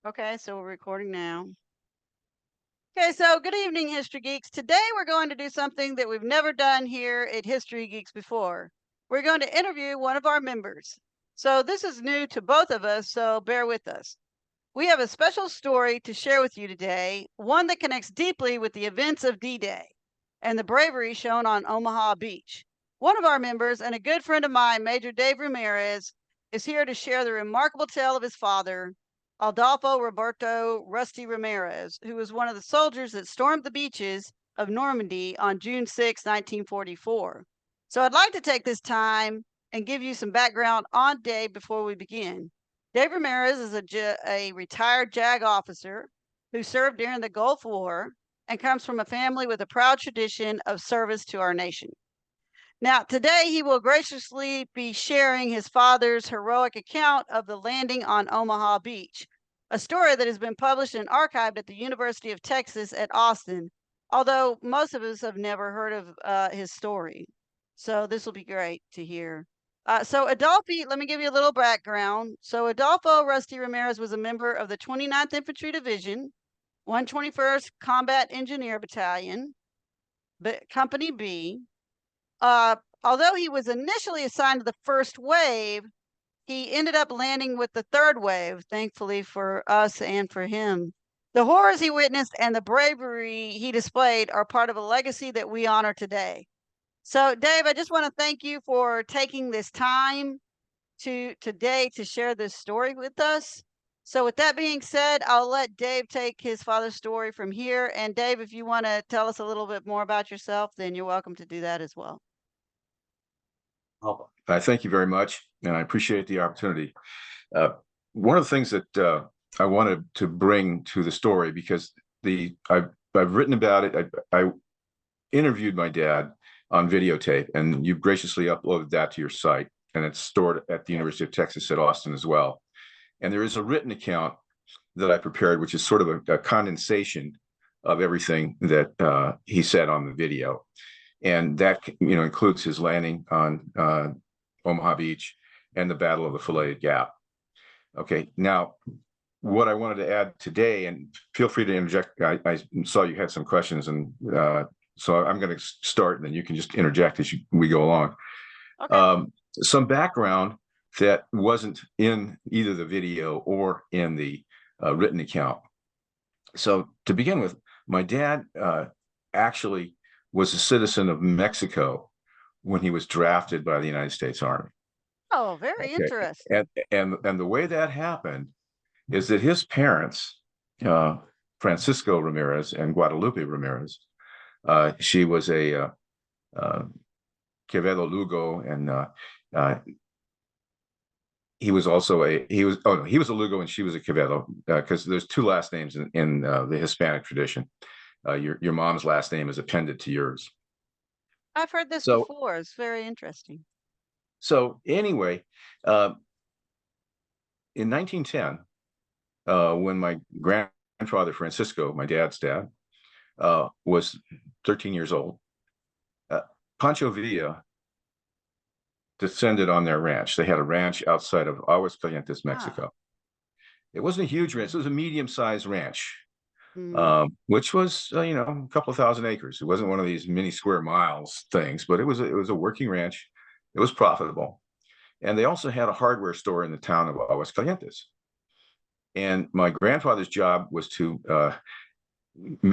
Okay, so we're recording now. Okay, so good evening, History Geeks. Today we're going to do something that we've never done here at History Geeks before. We're going to interview one of our members. So this is new to both of us, so bear with us. We have a special story to share with you today, one that connects deeply with the events of D-Day and the bravery shown on Omaha Beach. One of our members and a good friend of mine, Major Dave Ramirez, is here to share the remarkable tale of his father, Adolfo Roberto Rusty Ramirez, who was one of the soldiers that stormed the beaches of Normandy on June 6, 1944. So I'd like to take this time and give you some background on Dave before we begin. Dave Ramirez is a retired JAG officer who served during the Gulf War and comes from a family with a proud tradition of service to our nation. Now, today he will graciously be sharing his father's heroic account of the landing on Omaha Beach, a story that has been published and archived at the University of Texas at Austin, although most of us have never heard of his story. So this will be great to hear. So Adolfo, let me give you a little background. So Adolfo Rusty Ramirez was a member of the 29th Infantry Division, 121st Combat Engineer Battalion, Company B. Although he was initially assigned to the first wave, he ended up landing with the third wave, thankfully for us and for him. The horrors he witnessed and the bravery he displayed are part of a legacy that we honor today. So, Dave, I just want to thank you for taking this time today to share this story with us. So, with that being said, I'll let Dave take his father's story from here. And Dave, if you want to tell us a little bit more about yourself, then you're welcome to do that as well. Oh, I thank you very much, and I appreciate the opportunity. One of the things that I wanted to bring to the story, because I've written about it. I interviewed my dad on videotape, and you've graciously uploaded that to your site, and it's stored at the University of Texas at Austin as well. And there is a written account that I prepared, which is sort of a condensation of everything that he said on the video. And that includes his landing on Omaha Beach and the Battle of the Filleted Gap. Okay, now what I wanted to add today, and feel free to interject. I saw you had some questions, and so I'm going to start, and then you can just interject as we go along. Okay. Some background that wasn't in either the video or in the written account. So to begin with, my dad actually was a citizen of Mexico when he was drafted by the United States Army. Oh, very interesting. And the way that happened is that his parents, Francisco Ramirez and Guadalupe Ramirez, she was a Quevedo Lugo, and he was also he was a Lugo and she was a Quevedo, because there's two last names in the Hispanic tradition. Your mom's last name is appended to yours. I've heard this before. It's very interesting. So anyway, in 1910, when my grandfather Francisco, my dad's dad, was 13 years old, Pancho Villa descended on their ranch. They had a ranch outside of Aguascalientes, Mexico. It wasn't a huge ranch. It was a medium-sized ranch. Which was a couple of thousand acres. It wasn't one of these mini square miles things, but it was a working ranch. It was profitable, and they also had a hardware store in the town of Aguascalientes. And my grandfather's job was to,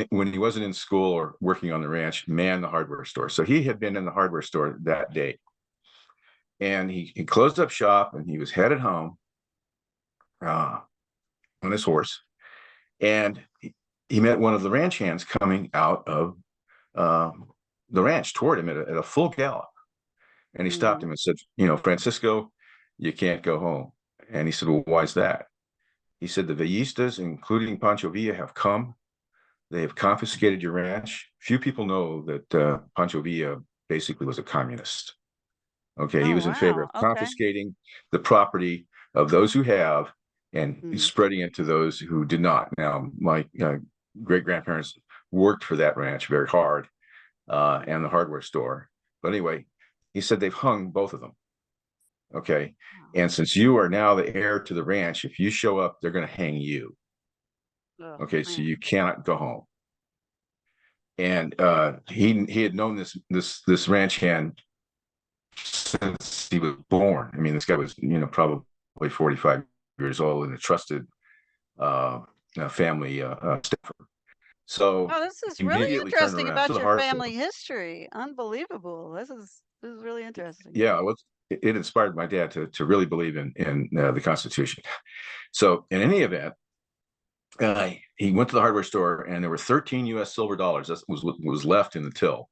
when he wasn't in school or working on the ranch, man the hardware store. So he had been in the hardware store that day, and he closed up shop, and he was headed home on his horse, and he met one of the ranch hands coming out of the ranch toward him at a full gallop. And he stopped him and said, Francisco, you can't go home. And he said, well, why is that? He said, the Villistas, including Pancho Villa, have come. They have confiscated your ranch. Few people know that Pancho Villa basically was a communist. Okay, he was in favor of confiscating the property of those who have and spreading it to those who did not. Now, my great-grandparents worked for that ranch very hard, and the hardware store. But anyway, he said they've hung both of them. Okay. And since you are now the heir to the ranch, if you show up, they're going to hang you. Oh, Okay, so man. you cannot go home. And he had known this ranch hand since he was born. I mean, this guy was, probably 45 years old and a trusted uh, family staffer. So Oh, this is he really immediately turned interesting around to about the your hardware family store. history. Unbelievable. This is really interesting. Yeah, it inspired my dad to really believe in the Constitution. So in any event, he went to the hardware store and there were 13 U.S. silver dollars that was left in the till.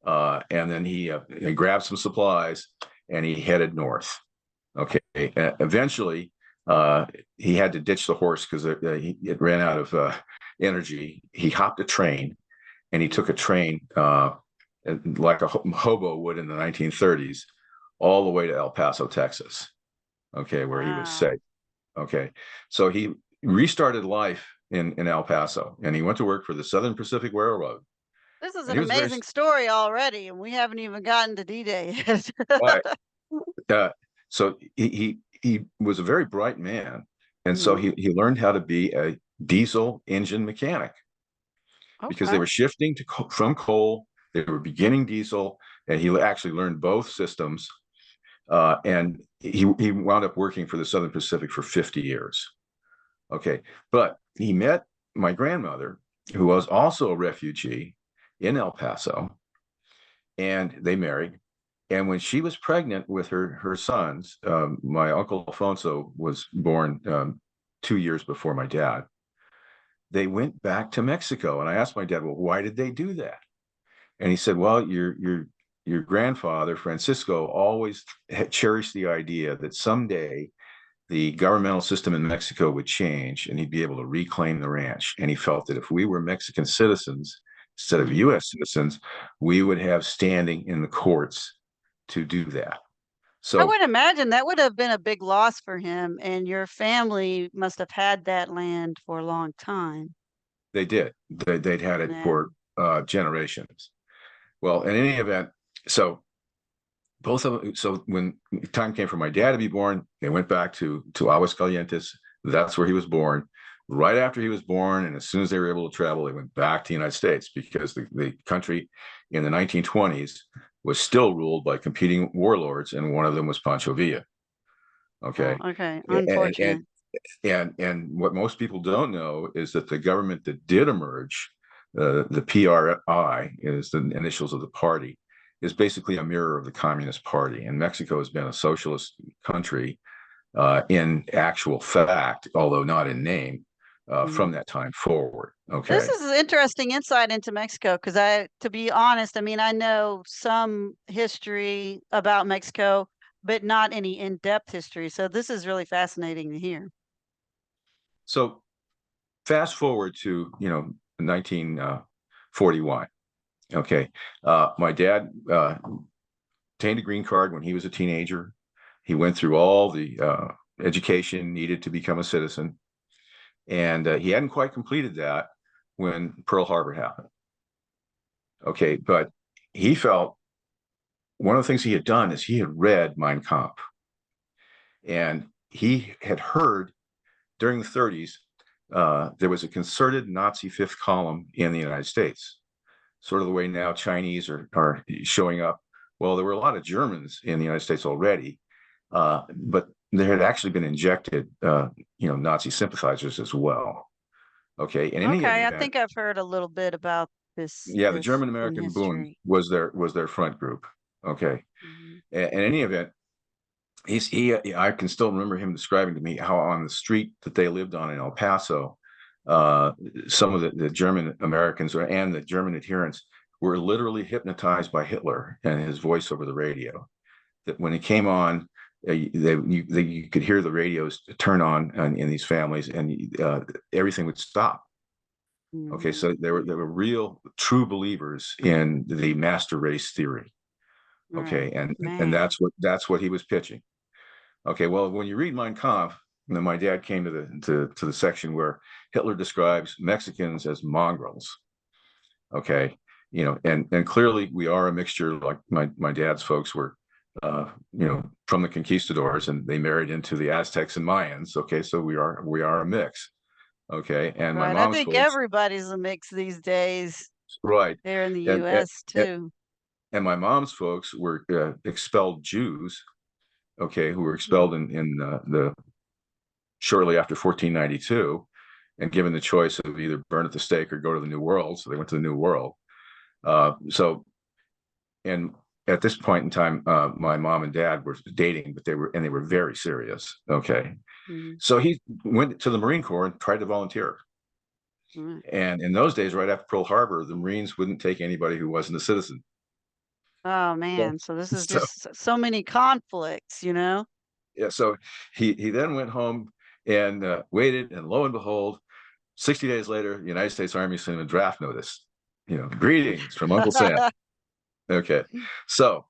And then he grabbed some supplies and he headed north. Okay. Eventually, he had to ditch the horse because it ran out of energy. He hopped a train and he took a train like a hobo would in the 1930s all the way to El Paso, Texas. Okay, where he was Wow. safe. Okay. So he restarted life in El Paso and he went to work for the Southern Pacific Railroad. This is And an he was very amazing story already, and we haven't even gotten to D-Day yet. right. Uh, so he was a very bright man, and so Mhm. he learned how to be a diesel engine mechanic because they Okay. were shifting from coal. They were beginning diesel, and he actually learned both systems. And he wound up working for the Southern Pacific for 50 years. Okay, but he met my grandmother, who was also a refugee in El Paso, and they married. And when she was pregnant with her sons, my uncle Alfonso was born 2 years before my dad. They went back to Mexico, and I asked my dad, "Well, why did they do that?" And he said, "Well, your grandfather Francisco always cherished the idea that someday the governmental system in Mexico would change, and he'd be able to reclaim the ranch. And he felt that if we were Mexican citizens instead of Mhm. U.S. citizens, we would have standing in the courts to do that." I So would imagine that would have been a big loss for him, and your family must have had that land for a long time. they did. They'd had it Yeah. for generations. Well, in any event, so both of them. So when time came for my dad to be born, they went back to Aguascalientes. That's where he was born. Right after he was born, and as soon as they were able to travel, they went back to the United States because the country in the 1920s was still ruled by competing warlords, and one of them was Pancho Villa. Oh, Okay, okay. and and Unfortunate. and what most people don't know is that the government that did emerge, the PRI is the initials of the party, is basically a mirror of the Communist Party. And Mexico has been a socialist country in actual fact, although not in name, Mhm. from that time forward. This Okay. is an interesting insight into Mexico because to be honest, I mean, I know some history about Mexico, but not any in-depth history. So this is really fascinating to hear. So fast forward to 1941. Okay, my dad obtained a green card when he was a teenager. He went through all the education needed to become a citizen, and he hadn't quite completed that when Pearl Harbor happened. Okay, but he felt one of the things he had done is he had read Mein Kampf, and he had heard during the 30s there was a concerted Nazi fifth column in the United States, sort of the way now Chinese are showing up. Well, there were a lot of Germans in the United States already, but there had actually been injected, Nazi sympathizers as well. Okay, in any Okay, I event, think I've heard a little bit about yeah, the this German in American Bund history. was their front group. Okay, Mhm. in any event, I can still remember him describing to me how on the street that they lived on in El Paso, uh, some of the German Americans and the German adherents were literally hypnotized by Hitler and his voice over the radio. That when it came on, you could hear the radios turn on in these families, and everything would stop. Okay, Mhm. so there were real true believers in the master race theory. Okay, Right. and Man. that's what he was pitching. Okay, well, when you read Mein Kampf, and then my dad came to the section where Hitler describes Mexicans as mongrels. Okay, and clearly we are a mixture. Like my dad's folks were, from the conquistadors, and they married into the Aztecs and Mayans. Okay, so we are a mix. Okay, and my Right. I mom's think folks, everybody's a mix these days right, here in the and US and, too. and my mom's folks were expelled Jews. Okay, who were Mm. expelled in the shortly after 1492, and given the choice of either burn at the stake or go to the New World. So they went to the New World. So, and at this point in time, my mom and dad were dating, but they were very serious. Okay, Mhm. so he went to the Marine Corps and tried to volunteer. Right. And in those days, right after Pearl Harbor, the Marines wouldn't take anybody who wasn't a citizen. Oh So, man, so this is so just so many conflicts, you know? yeah, so he then went home and waited, and lo and behold, 60 days later, the United States Army sent him a draft notice. Greetings from Uncle Sam. Okay, so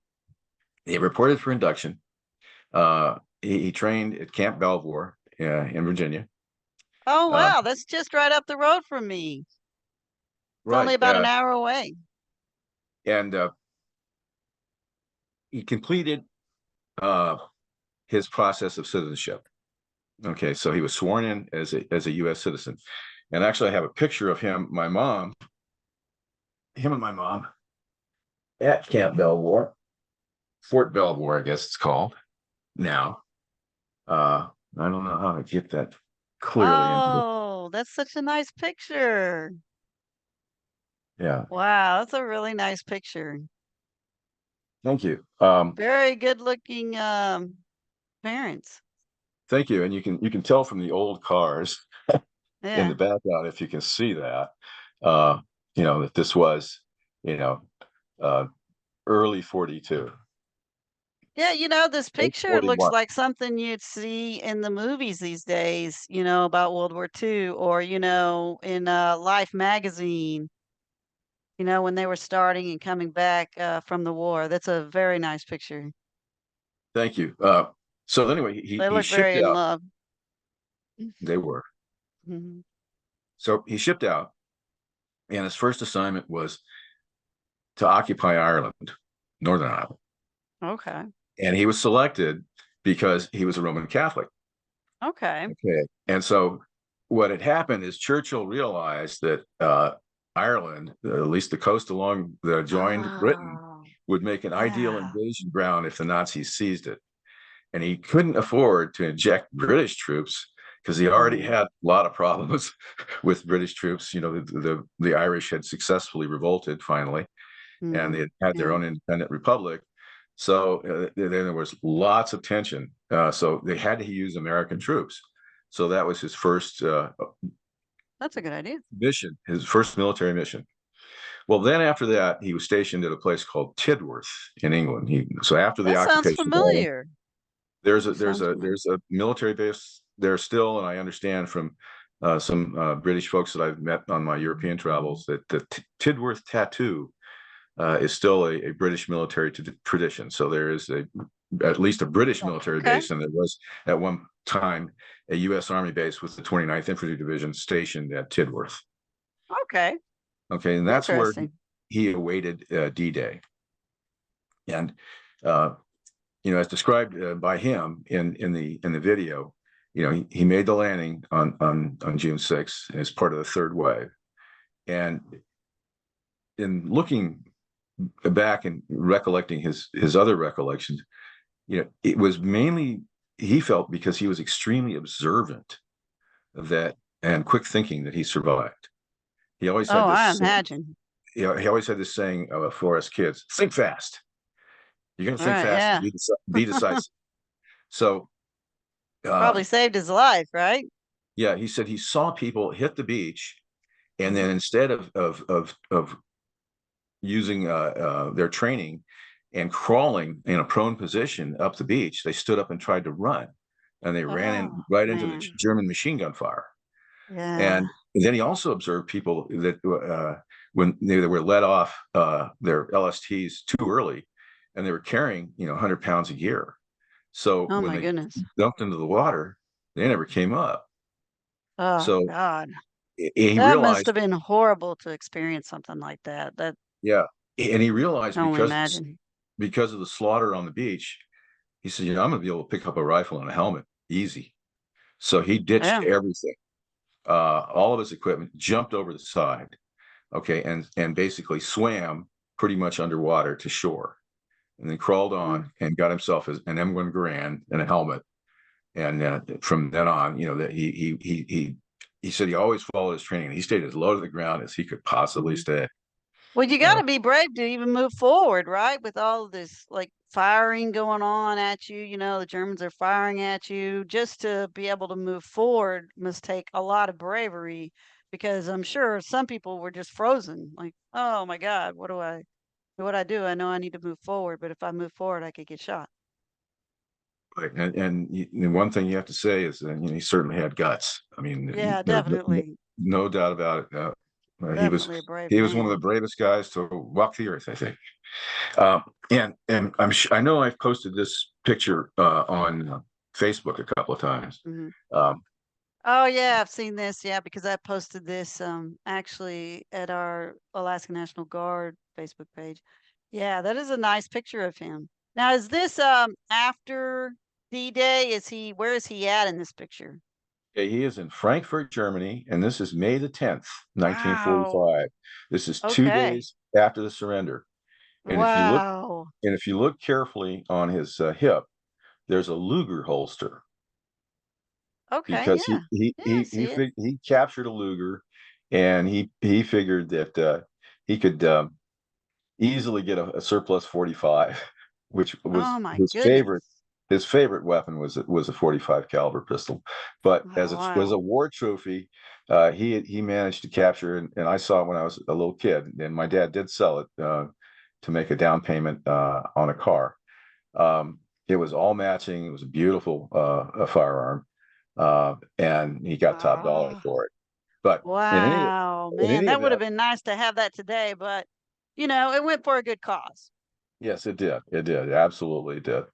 he reported for induction. He trained at Camp Belvoir in Virginia. Oh Uh, wow, that's just right up the road from me. It's only right, about an hour away. and he completed uh, his process of citizenship. Okay, so he was sworn in as a U.S. citizen, and actually, I have a picture of him, him and my mom at Camp Belvoir, Fort Belvoir, I guess it's called now. I don't know how to get that clearly into the, Oh, that's such a nice picture. yeah. Wow, that's a really nice picture. Thank you. Very good looking parents. Thank you. And you can tell from the old cars in the Yeah. background, if you can see that, uh, that this was, you know, uh, early 42, Yeah, this late picture looks 41. like something you'd see in the movies these days, about World War II or, in Life magazine, when they were starting and coming back from the war. That's a very nice picture. Thank you. So anyway, They he look shipped very in out. love. They were. Mhm. So he shipped out, and his first assignment was to occupy Ireland, Northern Ireland. Okay. And he was selected because he was a Roman Catholic. Okay. Okay. And so what had happened is Churchill realized that Ireland, at least the coast along that adjoined Britain, Oh, would make an ideal yeah. invasion ground if the Nazis seized it. And he couldn't afford to inject British troops because he already Mhm. had a lot of problems with British troops. The Irish had successfully revolted finally, and they Mhm. had their Yeah. own independent republic. So then there was lots of tension. So they had to use American troops. So that was his first That's a good idea. mission, his first military mission. Well, then after that, he was stationed at a place called Tidworth in England. So after the That sounds occupation of Ireland, familiar. there's a That there's sounds a familiar. there's a military base there still, and I understand from some British folks that I've met on my European travels that the Tidworth tattoo is still a British military tradition. So there is at least a British military Okay. base, and there was at one time a U.S. Army base with the 29th Infantry Division stationed at Tidworth. Okay. Okay, and that's where Interesting. he awaited D-Day. And uh, as described by him in the video, he made the landing on June 6th as part of the third wave. And in looking back and recollecting his other recollections, it was mainly, he felt, because he was extremely observant that and quick thinking that he survived. He always Oh, had I this imagine. he always had this saying for us kids: think fast. You're going to think Right. fast and Yeah. be decisive. So uh, Probably saved his life, right? yeah, he said he saw people hit the beach, and then instead of using their training and crawling in a prone position up the beach, they stood up and tried to run, and they ran in Oh, right into the man. German machine gun fire. Yeah. And then he also observed people that when they were let off their LSTs too early, and they were carrying 100 pounds of gear. So Oh when my they goodness. dumped into the water, they never came up. Oh So God. he That must realized, have been horrible to experience something like that. That yeah, and he realized I can only imagine. because of the slaughter on the beach, he said, I'm going to be able to pick up a rifle and a helmet easy. So he ditched Yeah. everything all of his equipment, jumped over the side, okay, and basically swam pretty much underwater to shore, and then crawled on and got himself an M1 Garand and a helmet. And from then on, that he said he always followed his training. He stayed as low to the ground as he could possibly stay. Well, you got to be brave to even move forward, right? With all this like firing going on at you, the Germans are firing at you. Just to be able to move forward must take a lot of bravery, because I'm sure some people were just frozen. Like, oh my God, what do I do? I know I need to move forward, but if I move forward, I could get shot. Right. And one thing you have to say is that he certainly had guts. I mean, Yeah, there's definitely. no doubt about it. He was Definitely a brave he was one of the man. bravest guys to walk the earth, I think. And I know I've posted this picture on Facebook a couple of times. Mhm. Um, Oh yeah, I've seen this. Yeah, because I posted this actually at our Alaska National Guard Facebook page. Yeah, that is a nice picture of him. Now, is this after D-Day? Where is he at in this picture? he is in Frankfurt, Germany, and this is May the 10th, Wow. 1945. This is two Okay. days after the surrender. And Wow. if you look carefully on his hip, there's a Luger holster, Okay, because yeah. Yeah, I see it. he captured a Luger, and he figured that he could easily get a surplus 45, which was Oh my goodness. his favorite weapon was a 45 caliber pistol. But Oh, was wow. a war trophy, he managed to capture, and I saw it when I was a little kid, and my dad did sell it to make a down payment on a car. It was all matching. It was a beautiful a firearm, and he got top dollar Ah. for it. But Wow, in man, any that would have event, been nice to have that today, but it went for a good cause. yes, it did. It did. It absolutely did.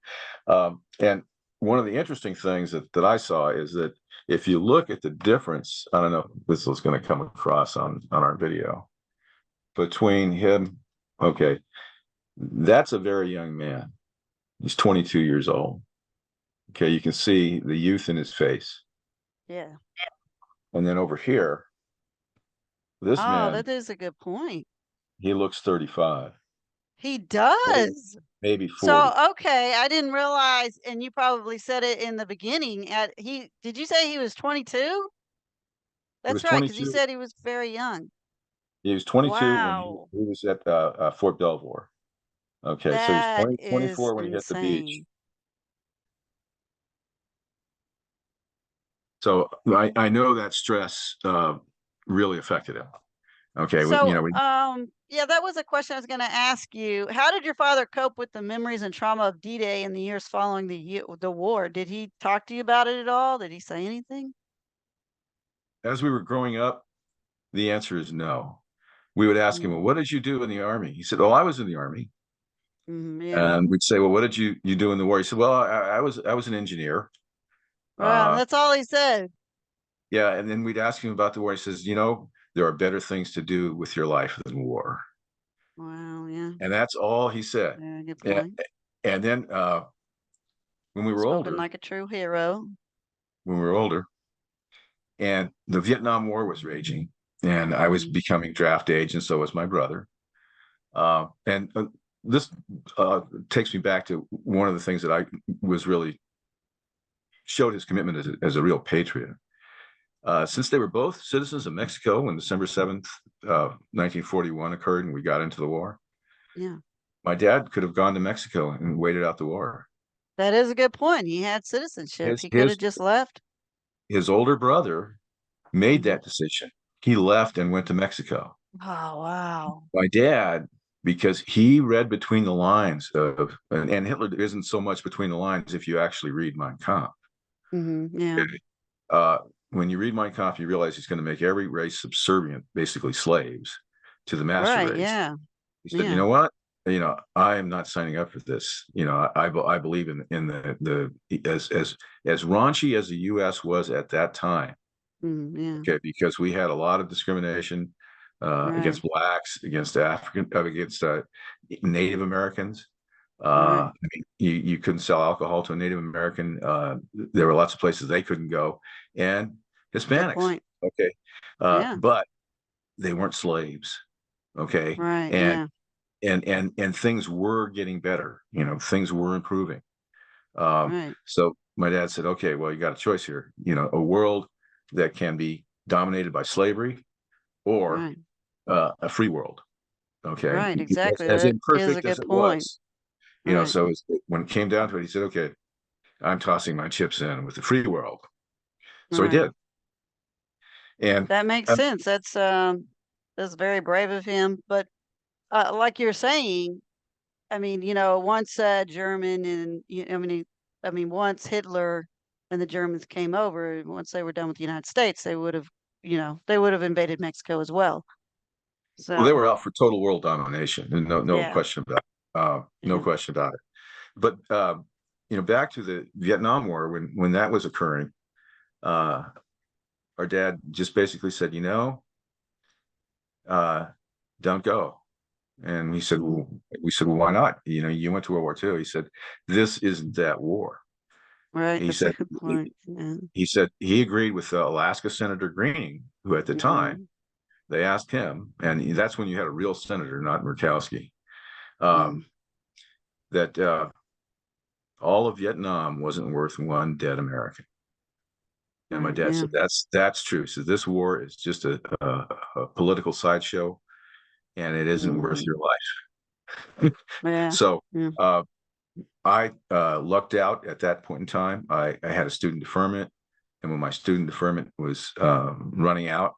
And one of the interesting things that I saw is that if you look at the difference, I don't know if this was going to come across on our video, between him, okay, that's a very young man. He's 22 years old. Okay, you can see the youth in his face. Yeah. And then over here, this Oh, man, that is a good point. he looks 35, He maybe, does. maybe So, 40. okay, I didn't realize, and you probably said it in the beginning. Did you say he was 22? He That's was right, because you 22. said he was very young. He was 22 when Wow, he was at Fort Belvoir. Okay, so he's that 24 is when he hit the beach. insane. So I know that stress really affected him. Okay, So, yeah, that was a question I was going to ask you. How did your father cope with the memories and trauma of D-Day in the years following the war? Did he talk to you about it at all? Did he say anything? as we were growing up, the answer is no. We would ask him, "Well, Mm, what did you do in the army?" He said, "Oh, I was in the army." yeah. And we'd say, "Well, what did you do in the war?" He said, "Well, I was an engineer." Wow, Uh, that's all he said. yeah, and then we'd ask him about the war. He says, there are better things to do with your life than war." Wow, yeah. And that's all he said. Yeah, good And, point. and then when we were Spoken older, like a true hero. when we were older, and the Vietnam War was raging, and I was Mhm. becoming draft age, and so was my brother. And this takes me back to one of the things that I was really showed his commitment as a real patriot. Since they were both citizens of Mexico when December 7th, 1941 occurred and we got into the war, Yeah. my dad could have gone to Mexico and waited out the war. That is a good point. He had citizenship. His He could his have just left. his older brother made Mhm. that decision. He left and went to Mexico. Oh, wow. My dad, because he read between the lines and Hitler isn't so much between the lines if you actually read Mein Kampf. Yeah. Uh, when you read Mein Kampf, you realize he's going to make every race subservient, basically slaves to the master Right, race. yeah. He said, "You Yeah. know what? I am not signing up for this. I believe in the as raunchy as the U.S. was at that time. Yeah. Okay, because we had a lot of discrimination Right. against blacks, against against Native Americans. Right. I mean, you couldn't sell alcohol to a Native American. There were lots of places they couldn't go, and Good Hispanics. point. Okay. Yeah. But they weren't slaves. Okay. Right. And Yeah. and things were getting better. Things were improving. Right. So my dad said, okay, well, you got a choice here. A world that can be dominated by slavery or Right. a free world. Okay. Right. As, Exactly. as That is a imperfect as good it point. was, Right. so when it came down to it, he said, okay, I'm tossing my chips in with the free world. So he Right. did. And That makes uh, sense. That's very brave of him. But like you're saying, I mean, once German and once Hitler and the Germans came over, once they were done with the United States, they would have invaded Mexico as well. well, they So were out for total world domination. And no yeah, question about it. No yeah, question about it. But back to the Vietnam War, when that was occurring, uh, our dad just basically said, uh, don't go. And mhm, we said, well, why not? You went to World War II. He said, this isn't that war. right. He That's a said, good point. Yeah. he agreed with Alaska Senator Greening, who at the time Mhm, they asked him, and that's when you had a real senator, not Murkowski, mhm, um, that all of Vietnam wasn't worth one dead American. And my right. dad Yeah. said, that's true. So this war is just a political sideshow, and it isn't worth Mhm, your life. yeah. So Yeah. I lucked out at that point in time. I had a student deferment, and when my student deferment was running out,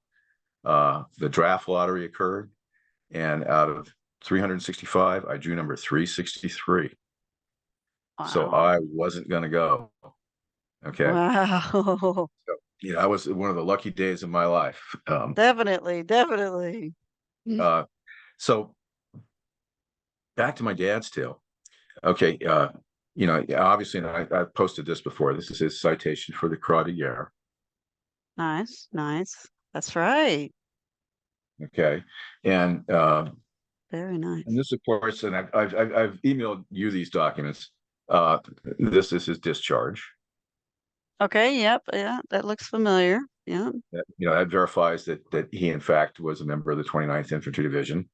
the draft lottery occurred, and out of 365, I drew number 363. So Wow. I wasn't going to go. Okay. Wow. So, I was one of the lucky days of my life. Definitely. Definitely. Mm. Uh, so back to my dad's tale. Okay. Obviously, and I posted this before. This is his citation for the Croix de Guerre. Nice. Nice. That's right. Okay. And Very nice. and this, of course, and I've emailed you these documents. Uh, this is his discharge. Okay, yep, yeah, that looks familiar. Yeah. That verifies that he, in fact, was a member of the 29th Infantry Division.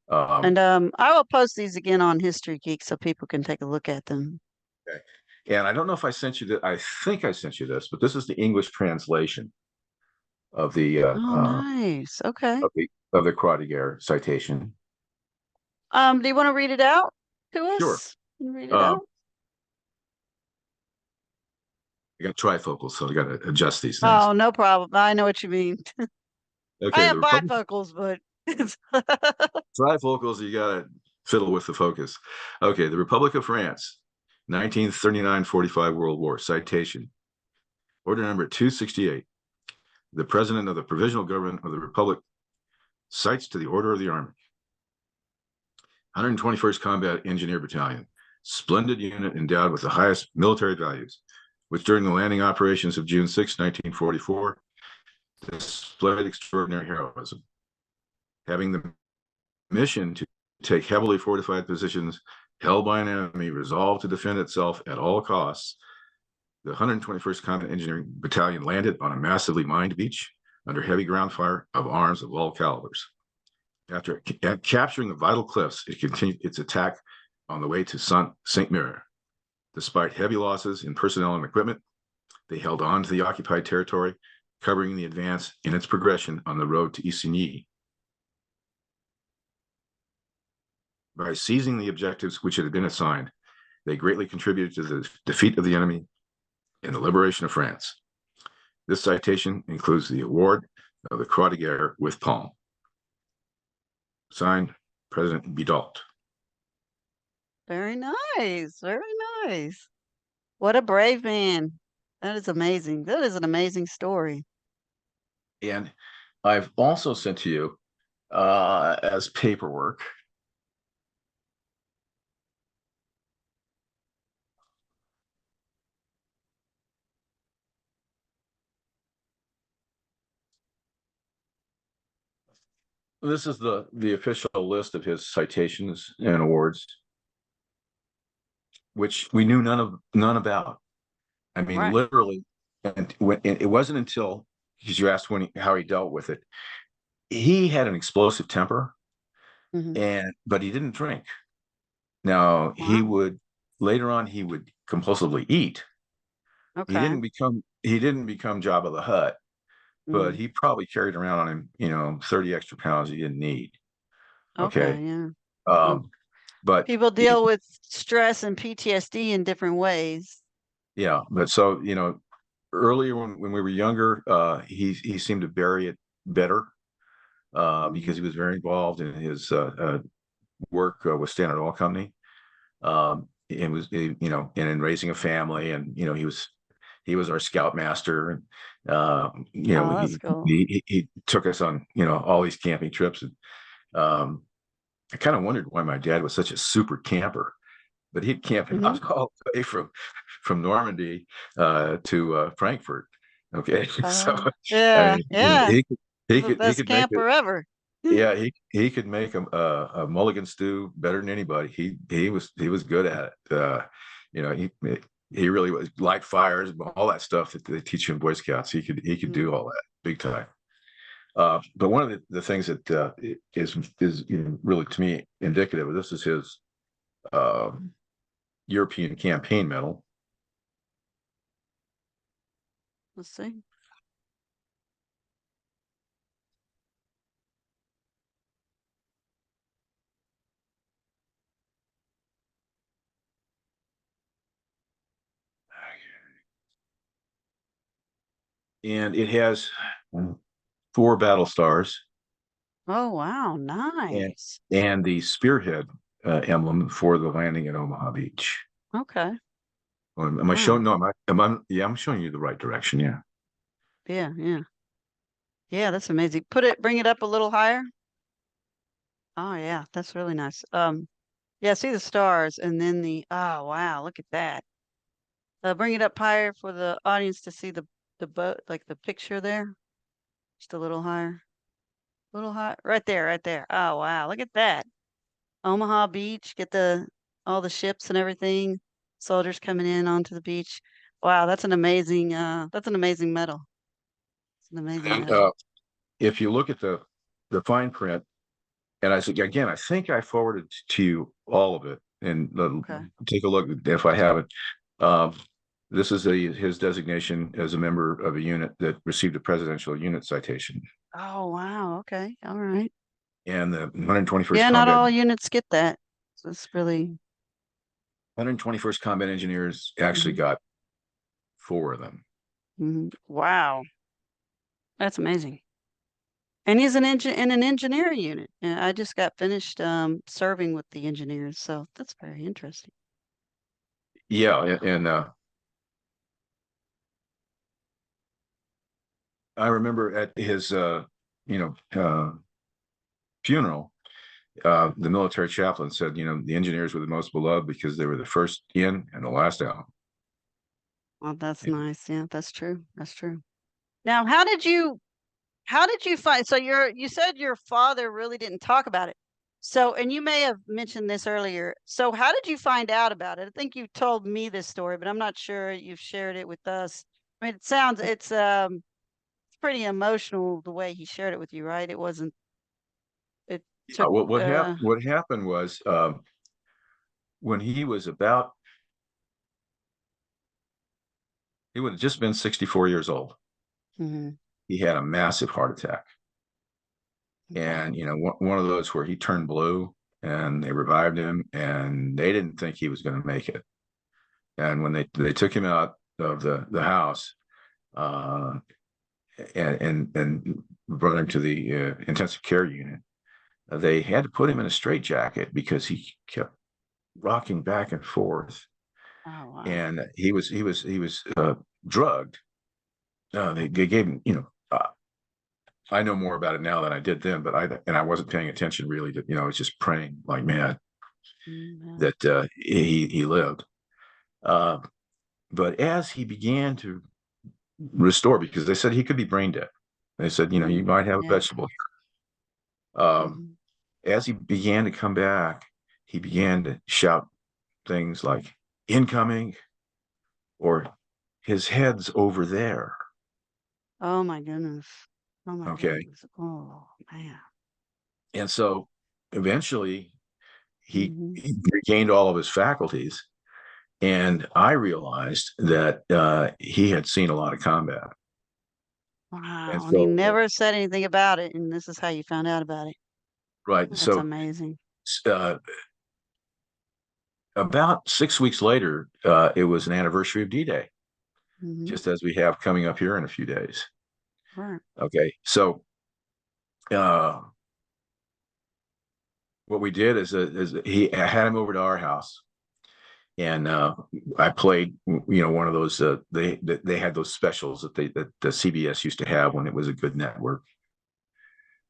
And Um, I will post these again on History Geek so people can take a look at them. okay. And I don't know if I sent you that. I think I sent you this, but this is the English translation of the Oh, nice. Okay. of the Croix de Guerre citation. Do you want to read it out to Sure. us? Can you read it Um, out? I got trifocals, so I got to adjust these things. Oh, no problem. I know what you mean. I Okay, have the Republic bifocals, but trifocals, you got to fiddle with the focus. Okay, the Republic of France, 1939-45 World War, citation. Order number 268. The President of the Provisional Government of the Republic cites to the Order of the Army. 121st Combat Engineer Battalion, splendid unit endowed with the highest military values, which during the landing operations of June 6, 1944, displayed extraordinary heroism. Having the mission to take heavily fortified positions held by an enemy resolved to defend itself at all costs, the 121st Combat Engineering Battalion landed on a massively mined beach under heavy ground fire of arms of all calibers. After capturing the vital cliffs, it continued its attack on the way to Saint Mirre. Despite heavy losses in personnel and equipment, they held on to the occupied territory, covering the advance in its progression on the road to Isigny. By seizing the objectives which had been assigned, they greatly contributed to the defeat of the enemy and the liberation of France. This citation includes the award of the Croix de Guerre with palm. Signed, President Bidault. very nice. Very nice. What a brave man. That is amazing. That is an amazing story. And I've also sent to you as paperwork. This is the official list of his citations and awards, which we knew none about. I mean, Right. literally, and it wasn't until because you asked how he dealt with it. He had an explosive temper, but he didn't drink. Now he Wow. would later on he would compulsively eat. He Okay. didn't become Jabba the Hutt, but Mm. he probably carried around on him, 30 extra pounds he didn't need. Okay. Okay. Yeah. Well, But people deal with stress and PTSD in different ways. yeah, but so earlier when we were younger, he seemed to bury it better because he was very involved in his work with Standard Oil Company. It was and in raising a family, and he was our scoutmaster, and Oh, that's cool. he took us on all these camping trips, and I kind of wondered why my dad was such a super camper, but he'd camp out all the way from Normandy to Frankfurt. Okay, so I Yeah, mean, yeah. he The best could make it. camper ever. Yeah, he could make a mulligan stew better than anybody. He was good at it. He really was. Light fires, all that stuff that they teach you in Boy Scouts. He could do all that big time. But one of the things that is really to me indicative of this is his European campaign medal. Let's see. And it has 4 battle stars Oh, wow. and Nice. the spearhead emblem for the landing at Omaha Beach. Okay. Am I Wow. showing? No, yeah, I'm showing you the right direction. Yeah. Yeah, yeah. Yeah, that's amazing. Bring it up a little higher. Oh, yeah, that's really nice. Yeah, see the stars and then oh, wow, look at that. Bring it up higher for the audience to see the boat, like the picture there. Just a little higher. A little high. Right there, right there. Oh, wow, look at that. Omaha Beach, get all the ships and everything, soldiers coming in onto the beach. Wow, that's an amazing medal. It's an amazing And medal. if you look at the fine print, and I said again, I think I forwarded to you all of it, and Okay. take a look if I have it. Um, this is his designation as a member of a unit that received a presidential unit citation, Oh, wow. Okay. All right. and the 121st Yeah, not Combat all units get that. So it's really 121st Combat Engineers actually mhm, got 4 of them. wow. That's amazing. And he's in an engineering unit. And I just got finished serving with the engineers, so that's very interesting. Yeah, and I remember at his you know funeral, the military chaplain said, the engineers were the most beloved because they were the first in and the last out. Well, that's And nice. Yeah, that's true. That's true. Now, how did you find so you said your father really didn't talk about it. So, and you may have mentioned this earlier. So, how did you find out about it? I think you told me this story, but I'm not sure you've shared it with us. I mean, it's pretty emotional the way he shared it with you, right? It wasn't it took what happened was when he would have just been 64 years old. mhm, He had a massive heart attack, okay. and one of those where he turned blue, and they revived him, and they didn't think he was going to make it. And when they took him out of the house, uh, and brought him to the intensive care unit, they had to put him in a straitjacket because he kept rocking back and forth, Oh, wow. and he was drugged. They gave him, I know more about it now than I did then, but I wasn't paying attention really. To I was just praying like mad Yeah. that he lived. Uh, but as he began to restore, because they said he could be brain dead, they said you might have a Yeah. vegetable here. Mhm. As he began to come back, he began to shout things like incoming or his head's over there. Oh my goodness. Oh my Okay. goodness. Oh man. And so eventually Mhm. he regained all of his faculties. And I realized that he had seen a lot of combat. And Wow. And he so, never said anything about it, and this is how you found out about it. right. That's So, amazing. uh, about 6 weeks later, it was an anniversary of D-Day, Mhm. just as we have coming up here in a few days. Right. Okay. So, uh, what we did is I had him over to our house, and I played, one of those. They had those specials that the CBS used to have when it was a good network,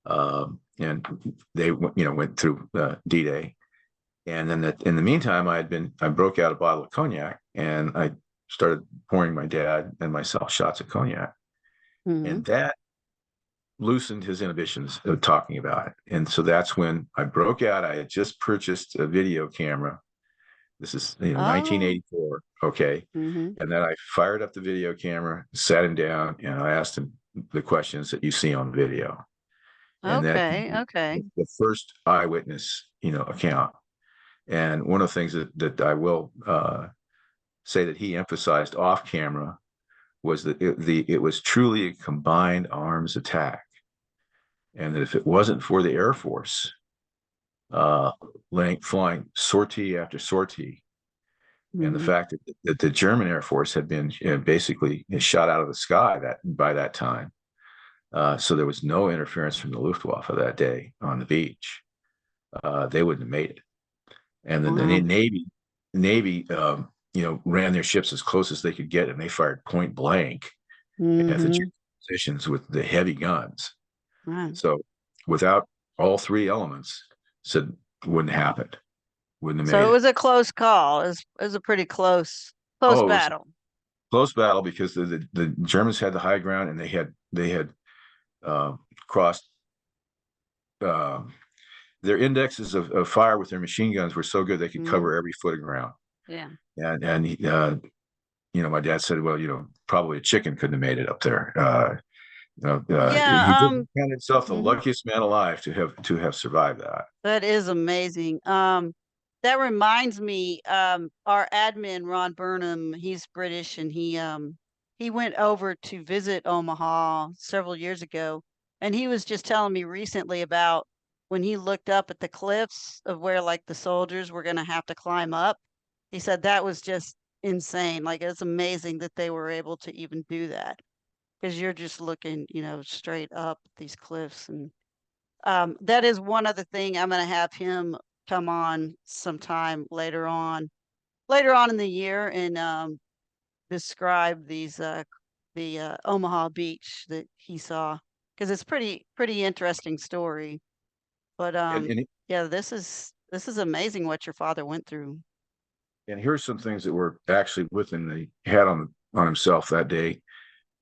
and they went through D-Day, and then in the meantime, I broke out a bottle of cognac, and I started pouring my dad and myself shots of cognac, Mhm. and that loosened his inhibitions of talking about it. And so that's when I broke out. I had just purchased a video camera. This is Oh. 1984. Okay. Mhm. And then I fired up the video camera, sat him down, and I asked him the questions that you see on video. And that Okay. Okay. the first eyewitness, account. And one of the things that I will say that he emphasized off camera was that it was truly a combined arms attack, and that if it wasn't for the Air Force uh, flying sortie after sortie, and the Mhm. fact that the German Air Force had been basically shot out of the sky by that time, so there was no interference from the Luftwaffe that day on the beach. They wouldn't have made it. And then the Wow. Navy, ran their ships as close as they could get, and they fired point blank at the Mhm. German positions with the heavy guns. Right. So without all three elements, said wouldn't happen, wouldn't have So made it it. was a close call. It was a pretty close Oh, it was a battle. close battle because the Germans had the high ground, and they had uh, crossed. Uh, their indexes of fire with their machine guns were so good they could Mhm. cover every foot of ground. Yeah. And my dad said, well, probably a chicken couldn't have made it up there. He Yeah. did count himself the Mhm. luckiest man alive to have survived that. That is amazing. That reminds me, our admin, Ron Burnham, he's British and he went over to visit Omaha several years ago. And he was just telling me recently about when he looked up at the cliffs of where like the soldiers were going to have to climb up. He said that was just insane. Like it's amazing that they were able to even do that because you're just looking, straight up these cliffs and that is one other thing I'm gonna have him come on sometime later on in the year and, describe the Omaha Beach that he saw because it's pretty interesting story. But, And and yeah, this is amazing what your father went through. and here's some things that were actually within the had on himself that day.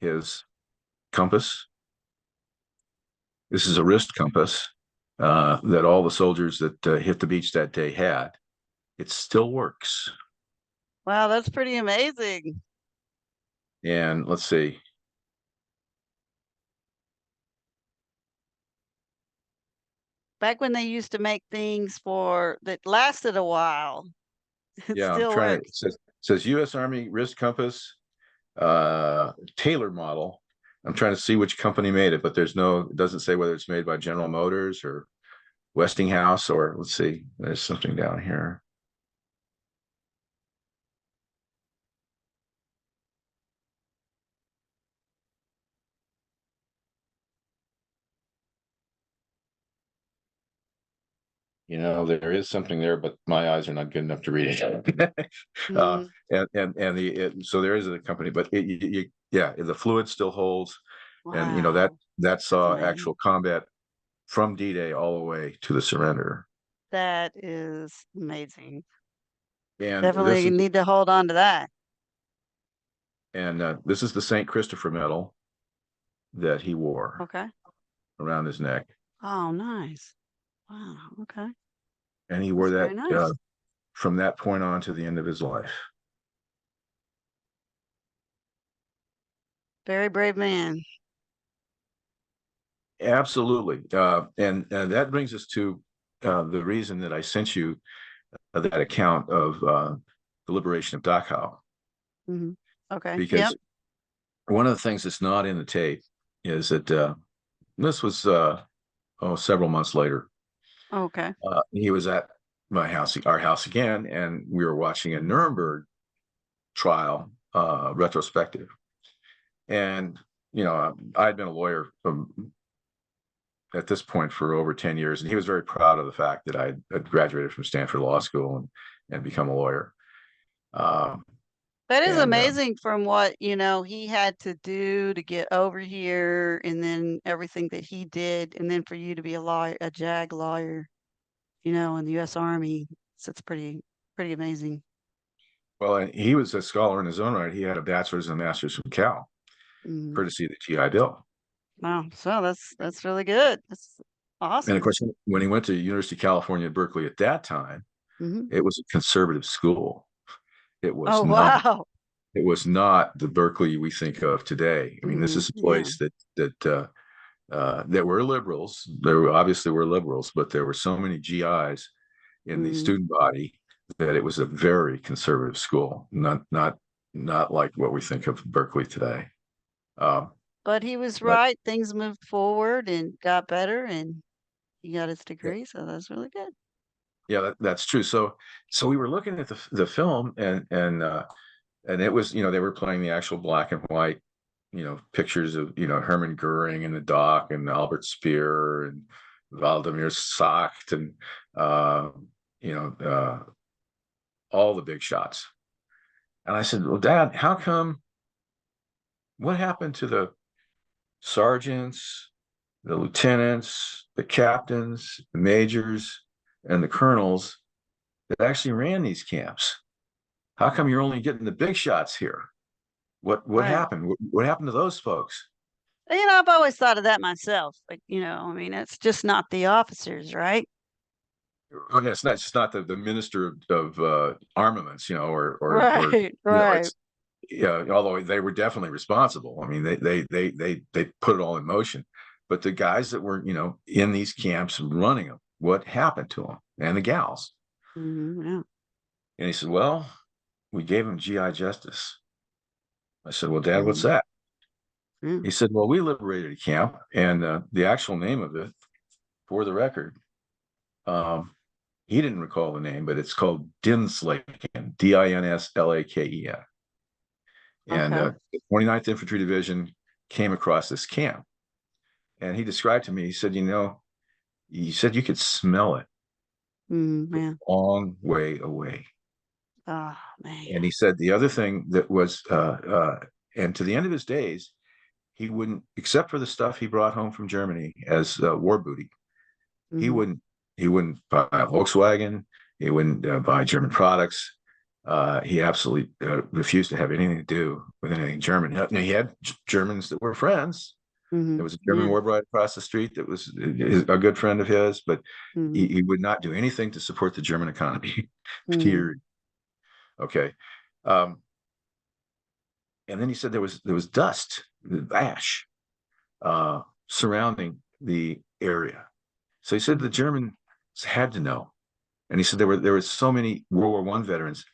His compass. This is a wrist compass that all the soldiers that hit the beach that day had. It still works. Wow, that's pretty amazing. And let's see. Back when they used to make things for that lasted a while, it Yeah, I'm still trying to. works. It says U.S. Army wrist compass, Taylor model. I'm trying to see which company made it, but it doesn't say whether it's made by General Motors or Westinghouse, or let's see, there's something down here. There is something there, but my eyes are not good enough to read it. Mhm. So there is a company, but yeah, the fluid still holds, and Wow, that that's saw amazing. actual combat from D-Day all the way to the surrender. That is amazing. And Definitely need to hold on to that. this is the St. Christopher medal that he wore Okay. around his neck, Oh, nice. Wow. Okay. and he wore That's very that nice. from that point on to the end of his life. Very brave man. Absolutely. And that brings us to the reason that I sent you that account of the liberation of Dachau. Mm-hmm. Okay. Because Yep. one of the things that's not in the tape is that this was several months later. Okay. He was at our house again, and we were watching a Nuremberg trial retrospective. And I'd been a lawyer at this point for over 10 years, and he was very proud of the fact that I had graduated from Stanford Law School and become a lawyer. That is And amazing from what, he had to do to get over here and then everything that he did. And then for you to be a lawyer, a JAG lawyer, in the U.S. Army. So it's pretty amazing. Well, he was a scholar in his own right. He had a bachelor's and a master's from Cal, Mm. courtesy of the GI Bill. Wow. So that's really good. That's And of awesome. course, when he went to University of California at Berkeley at that time, Hmm. it was a conservative school. It was Oh, not. wow. It was not the Berkeley we think of today. I mean, this Hmm. is a Yeah. place that were liberals. There obviously were liberals, but there were so many GIs in the Hmm. student body that it was a very conservative school. Not like what we think of Berkeley today. Um, But he was but right. Things moved forward and got better, and he got his degree. So that's really good. yeah, that's true. So we were looking at the film, and it was, they were playing the actual black and white, pictures of, Hermann Goering in the dock and Albert Speer and Vladimir Sacht and you know all the big shots. And I said, well, Dad, how come? What happened to the sergeants, the lieutenants, the captains, the majors, and the colonels that actually ran these camps? How come you're only getting the big shots here? What Right. happened? What happened to those folks? I've always thought of that myself. Like, I mean, it's just not the officers, right? Oh, yeah, it's not the minister of armaments, or Right, right. it's, yeah. Although they were definitely responsible. I mean, they put it all in motion. But the guys that were, in these camps running them, what happened to them and the gals? Yeah. And he said, well, we gave them GI justice. I said, well, Dad, what's Mhm. that? Yeah. He said, well, we liberated a camp, and the actual name of it, for the record, um, he didn't recall the name, but it's called Dinslaken, Dinslaken. And Okay. the 29th Infantry Division came across this camp. And he described to me, he said, he said you could smell it Yeah. a long way away. Oh, man. And he said the other thing that was, and to the end of his days, he wouldn't, except for the stuff he brought home from Germany as war booty, he Hmm. wouldn't he wouldn't buy a Volkswagen. He wouldn't buy German products. He absolutely refused to have anything to do with anything German. Now, he had Germans that were friends. There was a German Yeah. war bride across the street that was a good friend of his, but Hmm. he would not do anything to support the German economy. Hmm. Period. Okay. Um, and then he said there was dust, ash, surrounding the area. So he said the Germans had to know. And he said there were so many World War I veterans.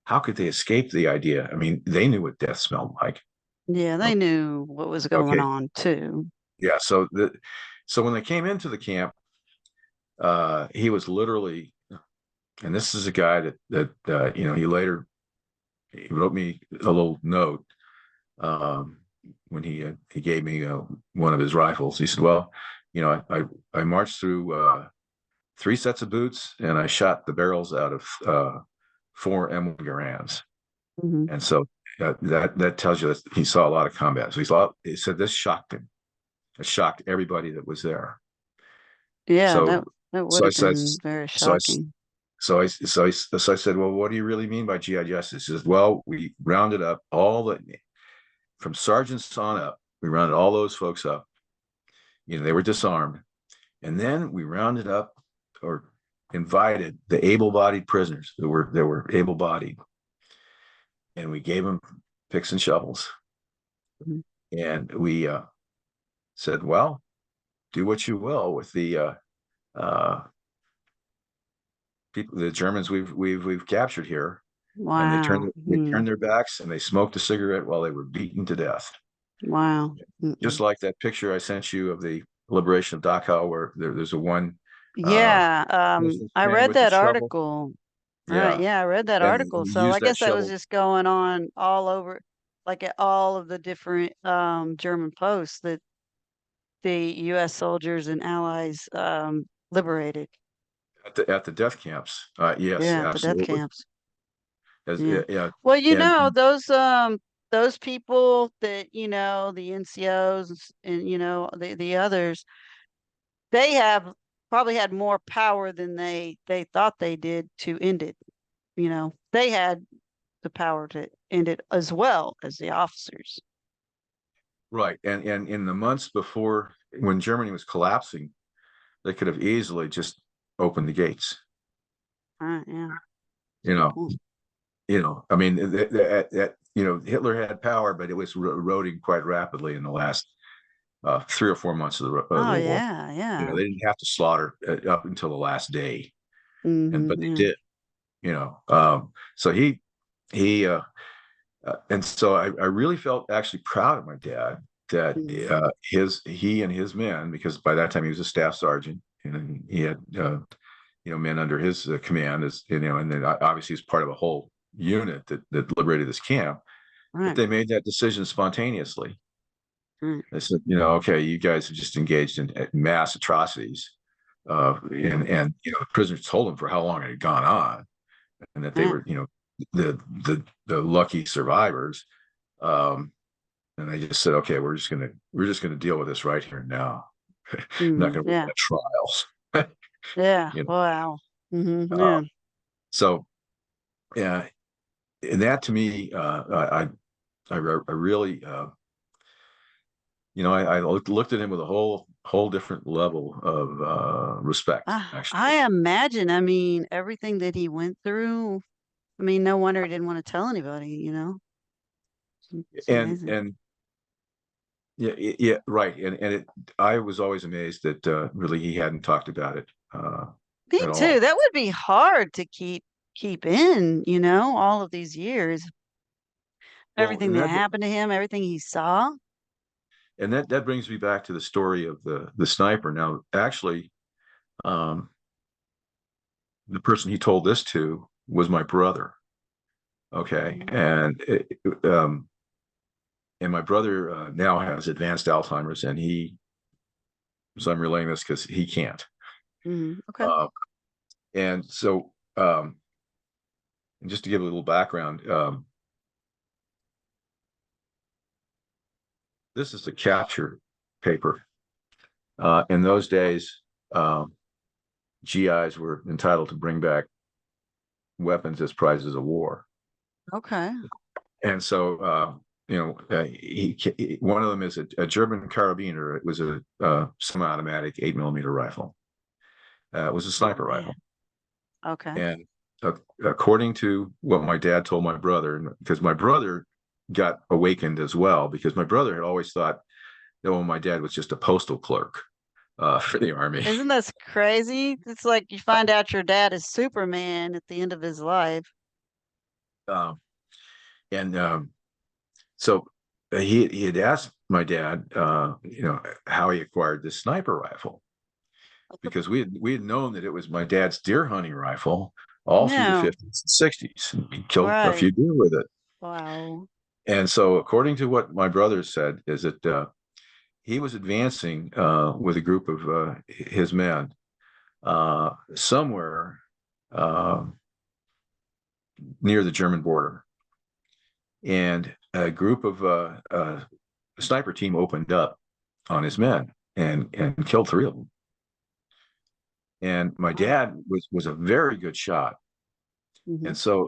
How could they escape the idea? I mean, they knew what death smelled like. Yeah, they knew what was going Okay, on too. yeah. So when they came into the camp, he was literally, and this is a guy that he wrote me a little note when he gave me one of his rifles. He said, "Well, I marched through 3 sets of boots, and I shot the barrels out of 4 M1 Garands." Hmm. And so that tells you that he saw a lot of combat. So he said this shocked him. It shocked everybody that was there. Yeah, So that would so I have said been very so I shocking. so I said, well, what do you really mean by GI justice? He says, well, we rounded up all the from sergeants on up. We rounded all those folks up. They were disarmed, and then we rounded up or invited the able-bodied prisoners that were able-bodied, and we gave them picks and shovels. Mhm. And we said, well, do what you will with the people, the Germans we've captured here, and Wow. they turned their backs and they smoked a cigarette while they were beaten to death. Wow. Just like that picture I sent you of the liberation of Dachau, where there's a one Yeah. I man read with the that shovel. article. Right. Yeah, Yeah, I read that and article. he So I used that guess that was shovel. just going on all over, like at all of the different German posts that the U.S. soldiers and allies liberated. At the death camps. Yes, Yeah, at the death absolutely. camps. Yeah. Yeah, yeah, Well, and those people that, the NCOs and the others, they have probably had more power than they thought they did to end it. They had the power to end it as well as the officers. right, and in the months before, when Germany was collapsing, they could have easily just opened the gates. Yeah. You Good know, point. I mean, Hitler had power, but it was eroding quite rapidly in the last 3 or 4 months of Oh the war. yeah, yeah. They didn't have to slaughter up until the last day, but they Yeah. did. So he and so I really felt actually proud of my dad that Mm. he and his men, because by that time he was a staff sergeant and he had men under his command, as and then obviously he's part of a whole unit that liberated this camp, that Right. they made that decision spontaneously. Right. They said, okay, you guys have just engaged in mass atrocities, and the prisoners told them for how long it had gone on, and that they Right. were the lucky survivors. And they just said, okay, we're just gonna deal with this right here and now. Not gonna worry Yeah. about trials. Yeah. you know. Wow. Uh, Yeah. so yeah, and that to me, I really, I looked at him with a whole different level of respect, actually. I imagine, I mean, everything that he went through. I mean, no wonder he didn't want to tell anybody. It's amazing. And yeah, yeah, right. I was always amazed that really he hadn't talked about it Me at too. all. That would be hard to keep in, all of these years. Well, Everything that happened to him, everything he saw. that brings me back to the story of the sniper. Now, actually, the person he told this to was my brother. Okay, and my brother now has advanced Alzheimer's, and so I'm relaying this because he can't. Okay. Uh, and so, and just to give a little background, this is the capture paper. In those days, GIs were entitled to bring back weapons as prizes of war. Okay. And so, one of them is a German carabiner. It was a semi-automatic 8mm rifle. It was a Oh sniper man. rifle. Okay. And according to what my dad told my brother, because my brother got awakened as well, because my brother had always thought that my dad was just a postal clerk for the army. Isn't this crazy? It's like you find out your dad is Superman at the end of his life. Um, and so he had asked my dad, how he acquired this sniper rifle, because we had known that it was my dad's deer hunting rifle all through the No. 50s and 60s. And he killed a Right. few deer with it. Wow. And so, according to what my brother said, is that he was advancing with a group of his men somewhere near the German border, and a group of a sniper team opened up on his men and killed three of them. And my Wow. dad was a very good shot, hmm and so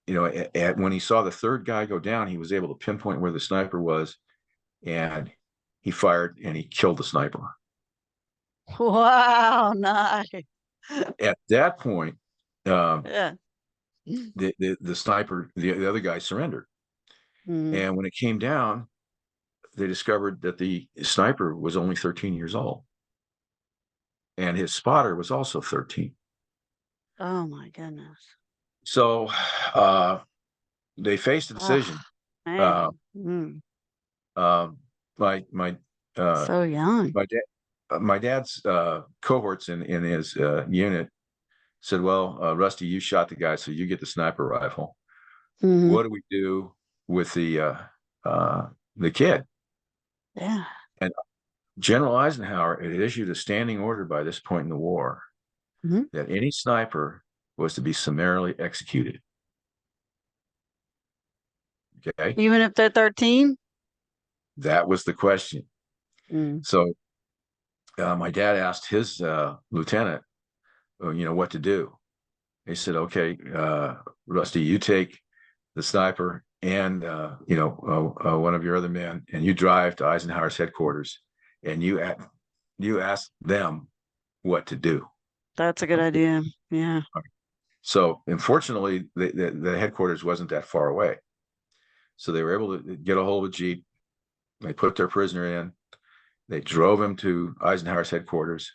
when he saw the third guy go down, he was able to pinpoint where the sniper was, and he fired and he killed the sniper. Wow. Nice. At that point, Yeah. the sniper, the other guy surrendered. Mm. And when it came down, they discovered that the sniper was only 13 years old, and his spotter was also 13. Oh my goodness. So they faced a decision. Uh, Man. um, my my uh, So young. my dad's cohorts in his unit said, "Well, Rusty, you shot the guy, so you get the sniper rifle. Mhm. What do we do with the kid?" Yeah. And General Eisenhower had issued a standing order by this point in the war Mhm. that any sniper was to be summarily executed. Okay, Even if they're 13? that was the question. Mm. So my dad asked his lieutenant, what to do. He said, "Okay, Rusty, you take the sniper and one of your other men, and you drive to Eisenhower's headquarters, and you ask them what to do." That's a good idea. Yeah. So, unfortunately, the headquarters wasn't that far away, so they were able to get a hold of a jeep. They put their prisoner in. They drove him to Eisenhower's headquarters,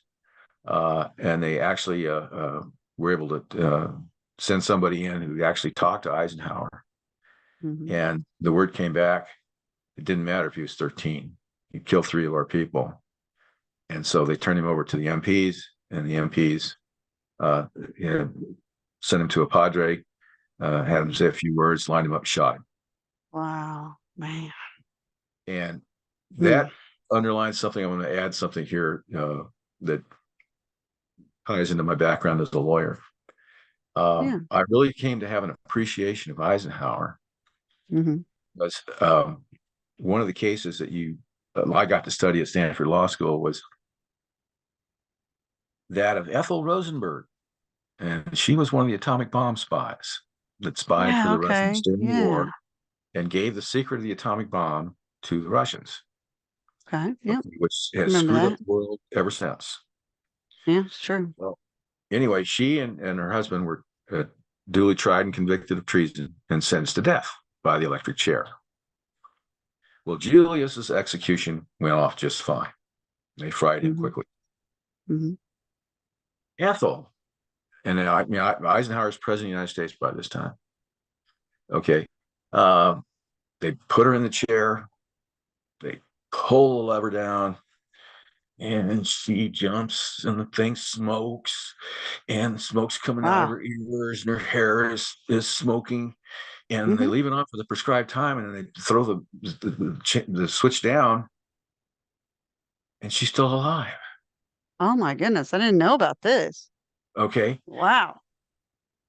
and they actually were able to send somebody in who actually talked to Eisenhower. Mhm. And the word came back. It didn't matter if he was 13. He killed 3 of our people. And so they turned him over to the MPs, and the MPs uh, you know, sent him to a padre, had him say a few words, lined him up, shot him. Wow, man. And Mm. that underlines something. I'm going to add something here that ties into my background as a lawyer. Yeah. I really came to have an appreciation of Eisenhower Mhm. because one of the cases that I got to study at Stanford Law School was that of Ethel Rosenberg. And she was one of the atomic bomb spies that spied for Yeah, the okay. Russians during the Yeah. war and gave the secret of the atomic bomb to the Russians, Okay. Yep. which has Remember screwed up that. the world ever since. Yeah, it's true. Well, anyway, she and her husband were duly tried and convicted of treason and sentenced to death by the electric chair. Well, Julius's execution went off just fine. They fried him Mhm. quickly. Mhm. Ethel, and Eisenhower's president of the United States by this time. Okay. They put her in the chair. They pull the lever down, and she jumps, and the thing smokes, and the smoke's coming out of Wow. her ears, and her hair is smoking. And they Mhm. leave it on for the prescribed time, and then they throw the switch down, and she's still alive. Oh my goodness, I didn't know about this. Okay. Wow.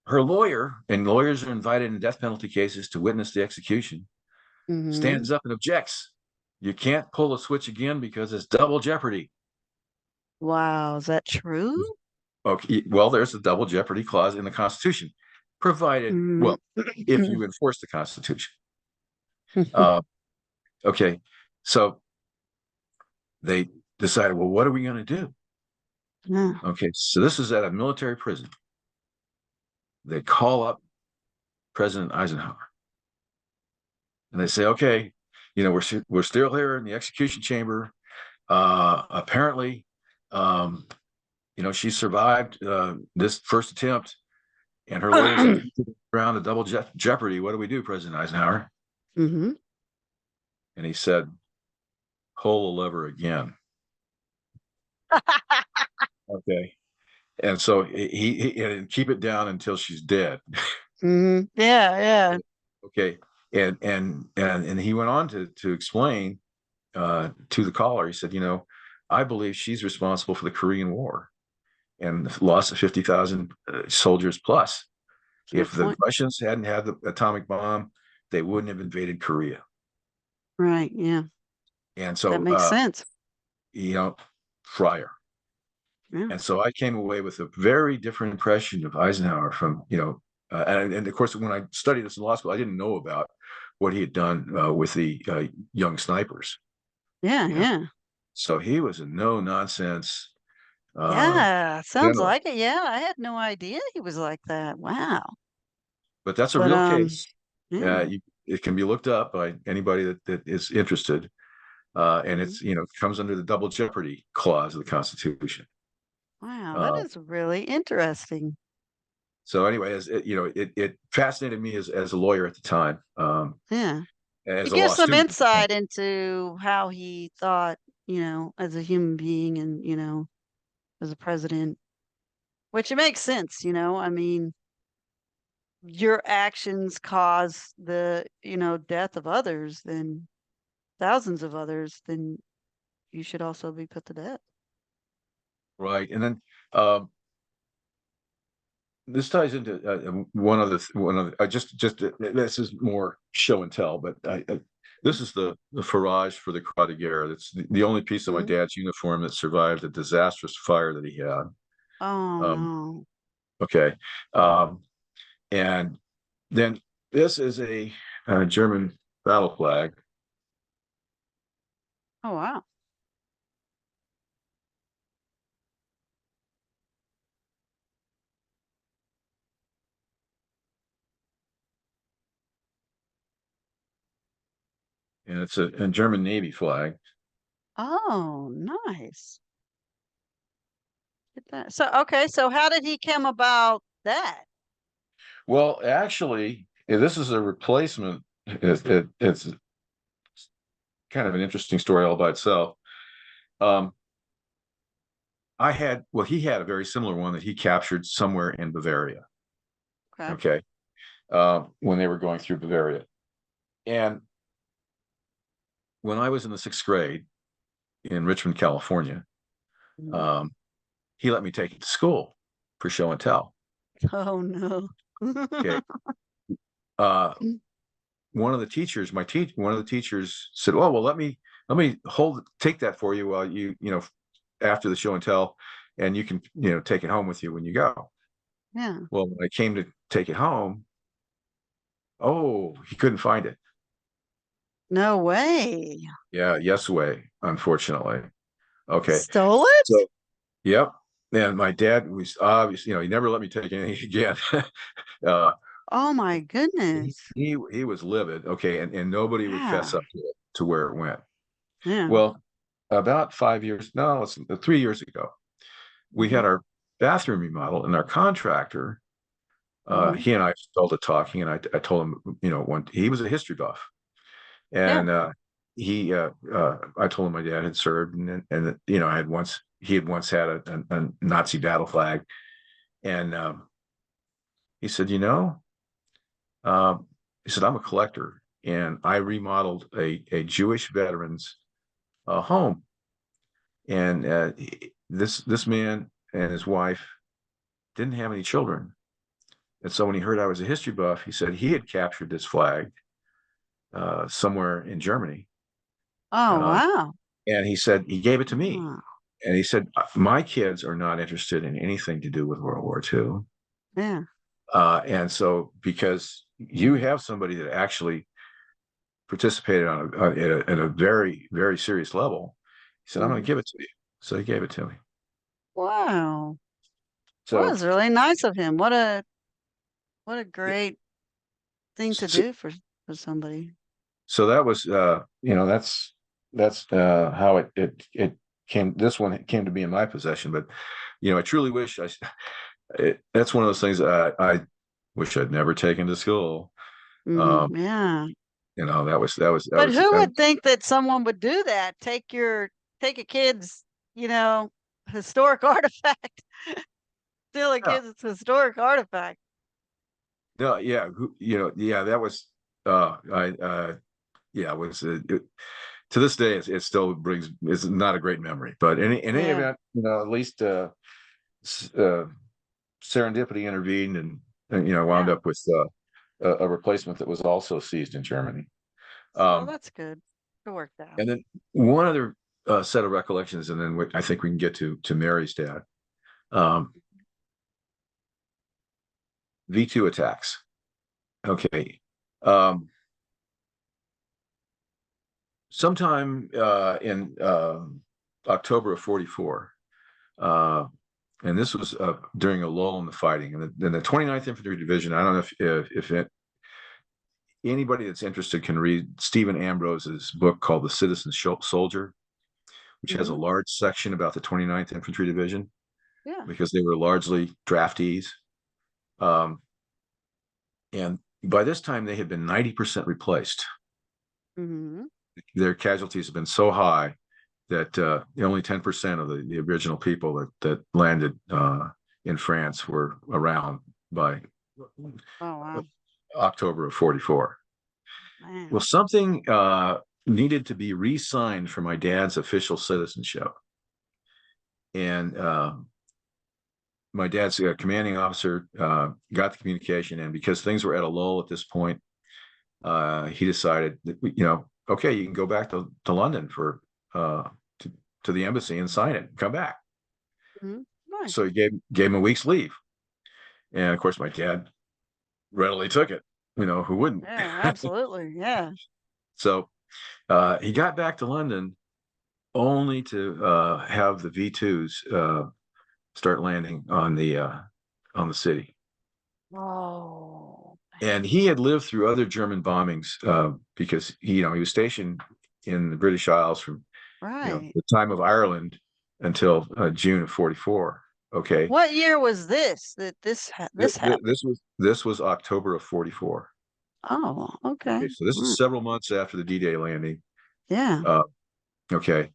Her lawyer, and lawyers are invited in death penalty cases to witness the execution, Mhm. stands up and objects. You can't pull the switch again because it's double jeopardy. Wow, is that true? Okay, well, there's a double jeopardy clause in the Constitution, provided, Mhm. well, if you enforce the Constitution. Uh, okay, so they decided, well, what are we going to do? Yeah. Okay, so this is at a military prison. They call up President Eisenhower, and they say, okay, we're still here in the execution chamber. Apparently, um, she survived this first attempt, and her lawyers around a double jeopardy. What do we do, President Eisenhower? Mhm. And he said, pull the lever again. Okay. And so and keep it down until she's dead. Mhm. Yeah, yeah. Okay. And he went on to explain to the caller. He said, I believe she's responsible for the Korean War and the loss of 50,000 soldiers plus. That's a good If the point. Russians hadn't had the atomic bomb, they wouldn't have invaded Korea. Right, yeah. And That so, makes sense. you know, Fryer. Yeah. And so I came away with a very different impression of Eisenhower from, and of course, when I studied this in law school, I didn't know about what he had done with the young snipers. Yeah, You know, yeah. so he was a no nonsense Yeah, sounds general. like it. Yeah, I had no idea he was like that. Wow. But that's a But, real case. yeah. It can be looked up by anybody that is interested. And it's, comes under the double jeopardy clause of the Constitution. Wow, that Uh, is really interesting. so anyway, it fascinated me as a lawyer at the time, Yeah. as It a law gives some student at the time. insight into how he thought, as a human being and, as a president, which it makes sense, I mean, your actions cause the, death of others, then thousands of others, then you should also be put to death. Right. And then this ties into one other this is more show and tell, but this is the farage for the Croix de Guerre. That's the only piece of my Mhm. dad's uniform that survived the disastrous fire that he had. Oh, Um, no. okay, and then this is a German battle flag, Oh, wow. and it's a German Navy flag. Oh, nice. Get that. So, okay, so how did he come about that? Well, actually, this is a replacement. It's kind of an interesting story all by itself. Um, he had a very similar one that he captured somewhere in Bavaria. Okay. Okay. When they were going through Bavaria. And when I was in the 6th grade in Richmond, California, Mhm. um, he let me take it to school for show and tell. Oh, no. Okay. Uh, one of the teachers, one of the teachers said, "Oh, well, let me take that for you while after the show and tell, and you can, take it home with you when you go." Yeah. Well, when I came to take it home, oh, he couldn't find it. No way. Yeah, yes way, unfortunately. Okay. Stole it? So, yep. And my dad was obviously, he never let me take anything again. uh, Oh my he, goodness. he was livid. Okay. And nobody would fess Yeah. up to it, to where it went. Yeah. Well, about 5 years, no, it's 3 years ago, we Mhm. had our bathroom remodel, and our contractor, Mhm. he and I started talking, and I told him, he was a history buff. Yeah. And I told him my dad had served, and he had once had a Nazi battle flag, and he said, um, he said, I'm a collector, and I remodeled a Jewish veterans home, and this man and his wife didn't have any children, and so when he heard I was a history buff, he said he had captured this flag somewhere in Germany, Oh, uh, wow. and he said he gave it to me. Oh, And he said, my kids are not interested in anything to do with World War II. yeah. And so, because you have somebody that actually participated at a very, very serious level, he said, I'm going to Mhm. give it to you. So he gave it to me. Wow. Well, So, that's really nice of him. What a great thing to so, do for somebody. so that was, that's how it came. This one came to be in my possession, but, I truly wish that's one of those things I wish I'd never taken to school. Um, Yeah. that was that was that But was who that would was think that someone would do that? Take a kid's, historic artifact, steal a yeah. kid's historic artifact. No, yeah, yeah, that was I yeah, it was to this day it still brings it's not a great memory, but in any Yeah. event, at least serendipity intervened, and wound Yeah. up with a replacement that was also seized in Germany. So Um, that's good. It worked out. and then one other set of recollections, and then I think we can get to Mary's dad. Um, V2 attacks. Okay. Um, Sometime in October of 44, uh, and this was during a lull in the fighting. And then the 29th Infantry Division, I don't know if anybody that's interested can read Stephen Ambrose's book called The Citizen Soldier, which has a large section about the 29th Infantry Division. Yeah. Because they were largely draftees. And by this time, they had been 90% replaced. Their casualties have been so high that only 10% of the original people that landed in France were around by October of 44. Man. Well, something needed to be re-signed for my dad's official citizenship. And my dad's commanding officer got the communication, and because things were at a lull at this point, he decided that, okay, you can go back to London for to the embassy and sign it, come back. Nice. So he gave him a week's leave, and of course my dad readily took it. Who wouldn't? Yeah, absolutely. Yeah. So he got back to London only to have the V2s start landing on the city. Oh. And he had lived through other German bombings because he was stationed in the British Isles from the time of Ireland until June of 44. Okay. What year was this that this happened? This was October of 44. Oh, okay. So this is several months after the D-Day landing. Yeah. Okay.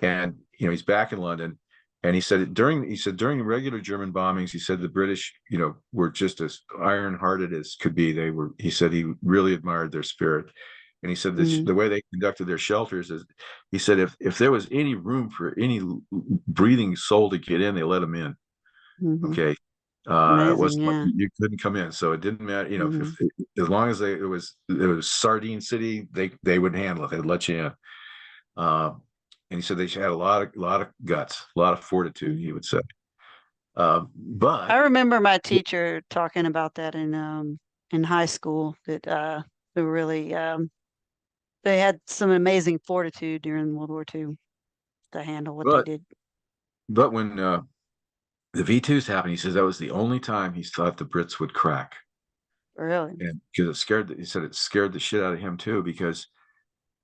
And he's back in London. And he said during regular German bombings, he said the British, were just as iron-hearted as could be. He said he really admired their spirit. And he said the way they conducted their shelters is, he said, if there was any room for any breathing soul to get in, they let them in. Okay. Amazing, you couldn't come in. So it didn't matter, if as long as it was Sardine City, they would handle it. They'd let you in. And he said they had a lot of guts, a lot of fortitude, he would say. But I remember my teacher talking about that in high school, that they really they had some amazing fortitude during World War II to handle what they did. But when the V2s happened, he says that was the only time he thought the Brits would crack. Really? And because he said it scared the shit out of him too, because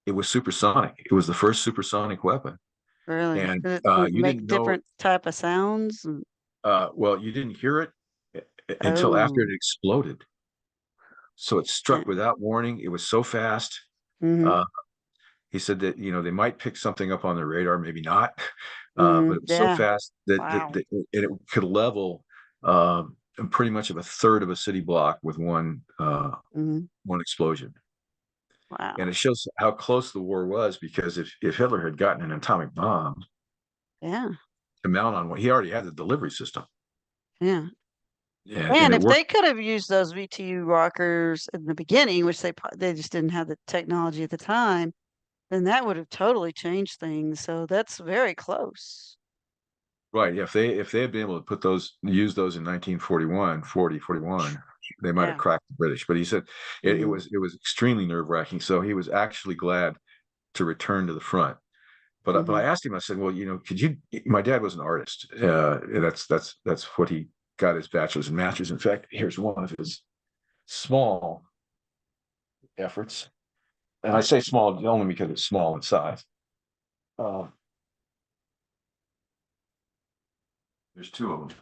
it was supersonic. It was the first supersonic weapon. Really? And did it you make didn't different type of sounds? Well, you didn't hear it until after it exploded. So it struck without warning. It was so fast. He said that they might pick something up on their radar, maybe not, but it was so fast that it could level pretty much of a third of a city block with one explosion. Wow. And it shows how close the war was, because if Hitler had gotten an atomic bomb, to mount on what he already had, the delivery system. Yeah. Yeah, and if they could have used those VTU rockers in the beginning, which they just didn't have the technology at the time, then that would have totally changed things. So that's very close. Right. If they had been able to use those in 1941, 41, they might have cracked the British. But he said it was extremely nerve-wracking. So he was actually glad to return to the front. But I asked him, I said, well, could you? My dad was an artist. That's what he got his bachelor's and master's. In fact, here's one of his small efforts. And I say small only because it's small in size. There's two of them.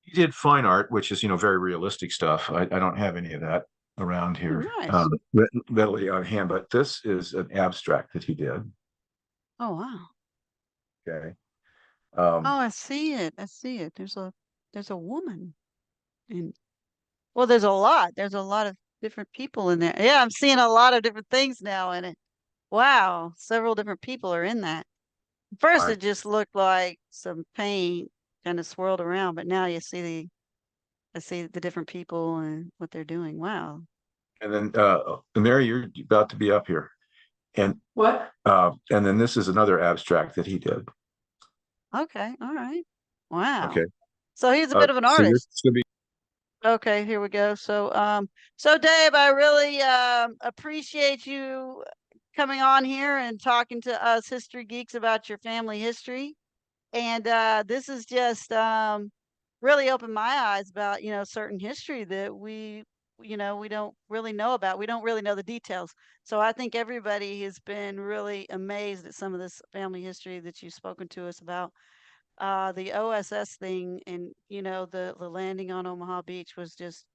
He did fine art, which is, very realistic stuff. I don't have any of that around here. Nice. Readily on hand, but this is an abstract that he did. Oh, wow. Okay. Oh, I see it. There's a woman. Well, there's a lot of different people in there. Yeah, I'm seeing a lot of different things now in it. Wow, several different people are in that. First, it just looked like some paint kind of swirled around, but now I see the different people and what they're doing. Wow. And then, Mary, you're about to be up here. And what? And then this is another abstract that he did. Okay. All right. Wow. Okay. So he's a bit of an artist. So okay, here we go. So Dave, I really appreciate you coming on here and talking to us history geeks about your family history. And this is just really opened my eyes about, certain history that we don't really know about. We don't really know the details. So I think everybody has been really amazed at some of this family history that you've spoken to us about. The OSS thing and, the landing on Omaha Beach was just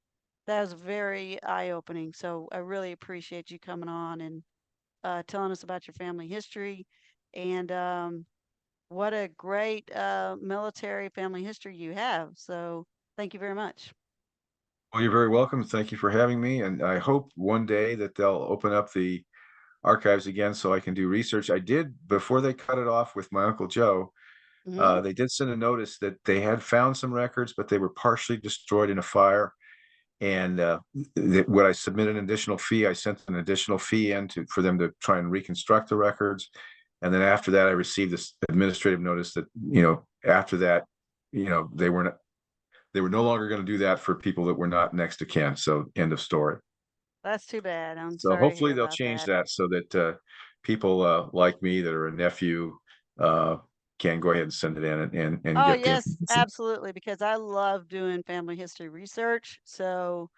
that was very eye-opening. So I really appreciate you coming on and telling us about your family history. And what a great military family history you have. So thank you very much. Well, you're very welcome. Thank you for having me, and I hope one day that they'll open up the archives again so I can do research. I did before they cut it off with my Uncle Joe. Hmm. They did send a notice that they had found some records, but they were partially destroyed in a fire. And when I submitted an additional fee, I sent an additional fee in for them to try and reconstruct the records. And then after that, I received this administrative notice that, after that, they were no longer going to do that for people that were not next to kin. So end of story. That's too bad. I'm So sorry to hear hopefully they'll about change that. that so that people like me that are a nephew uh, can go ahead and send it in and Oh, get the yes, information. absolutely, because I love doing family history research. So,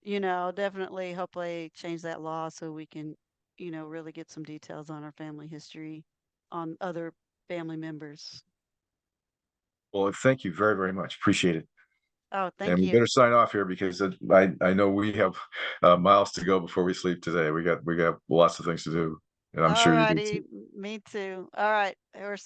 definitely hopefully change that law so we can, really get some details on our family history on other family members. Well, thank you very, very much. Appreciate it. Oh, And thank we you. better sign off here because I know we have miles to go before we sleep today. We got lots of things to do, and I'm All sure you do righty. too. Me too. All right. We're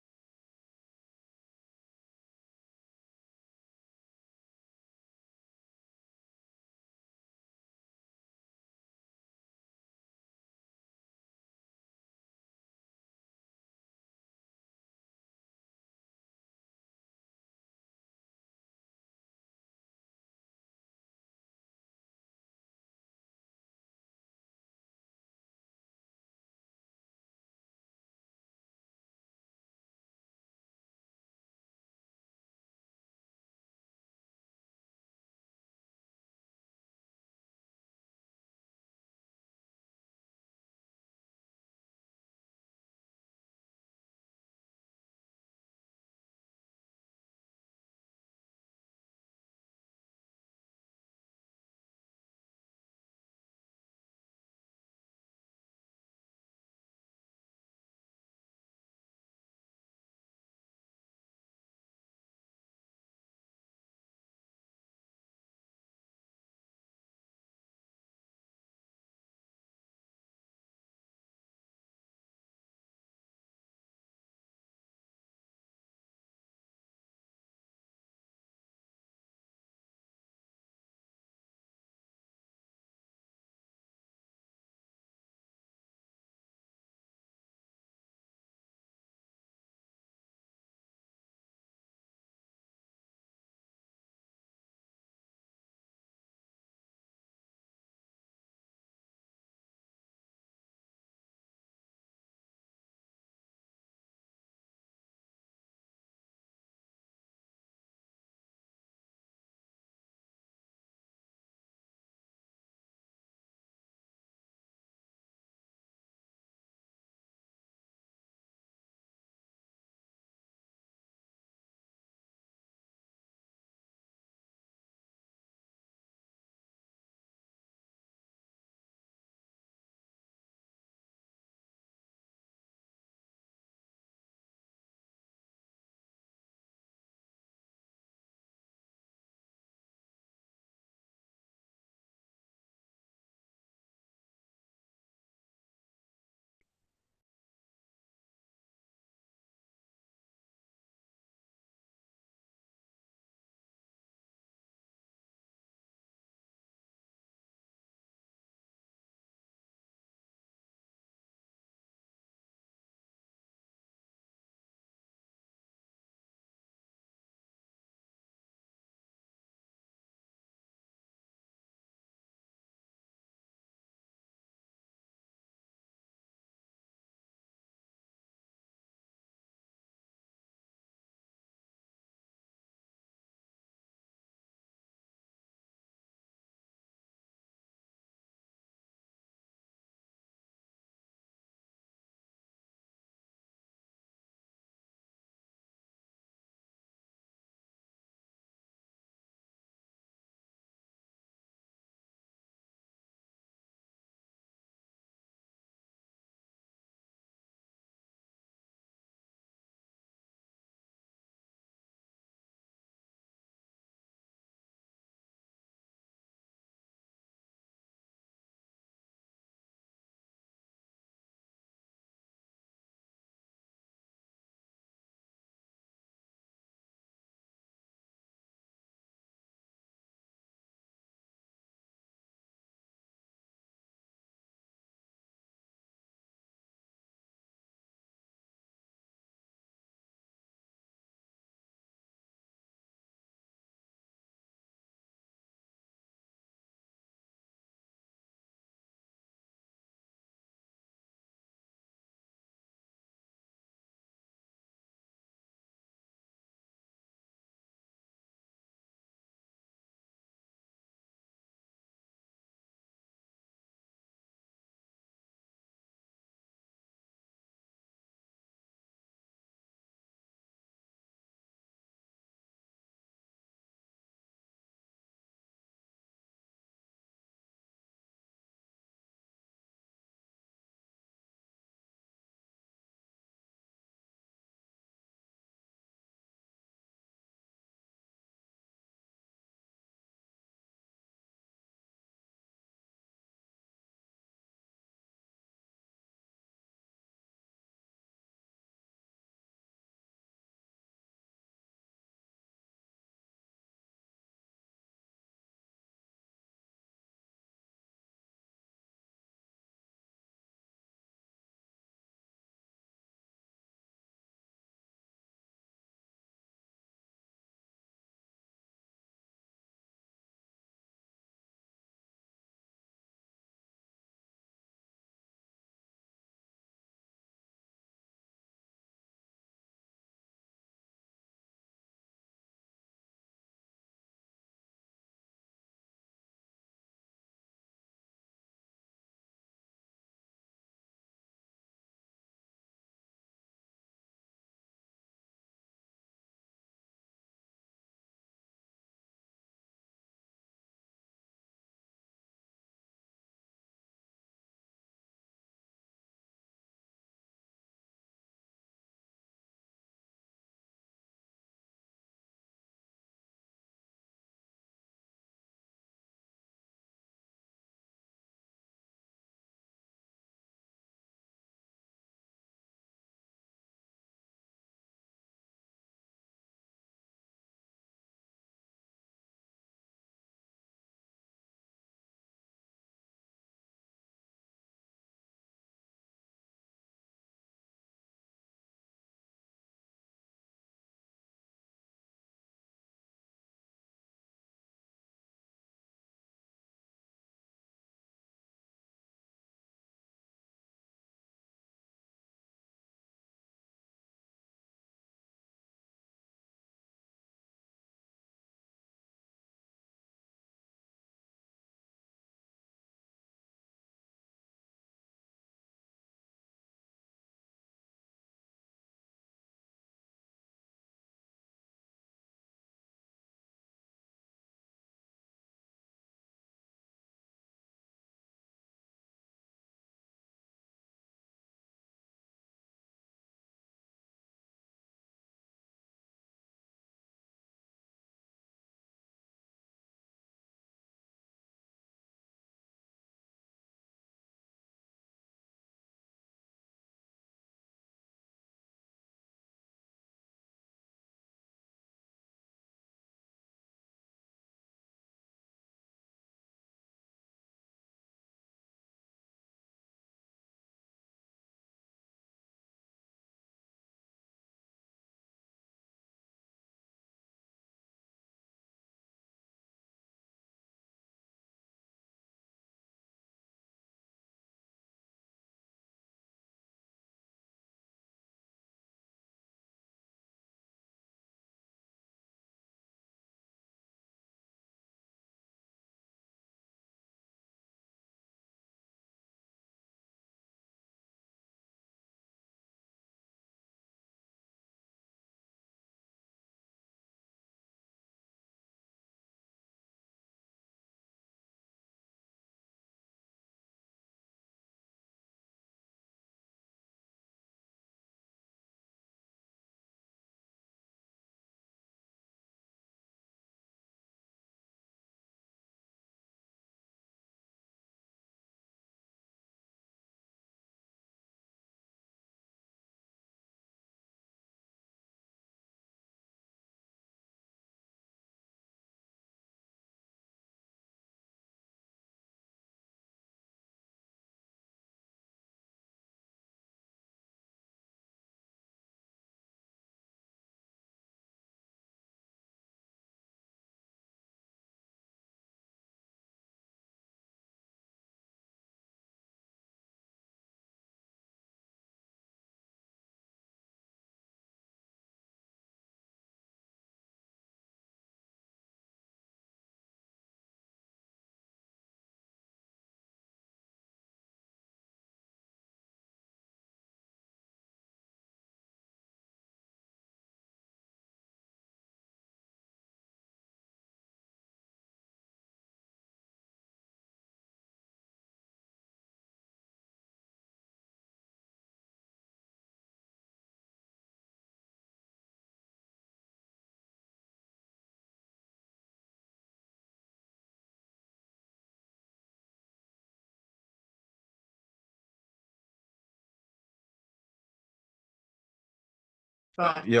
Yeah,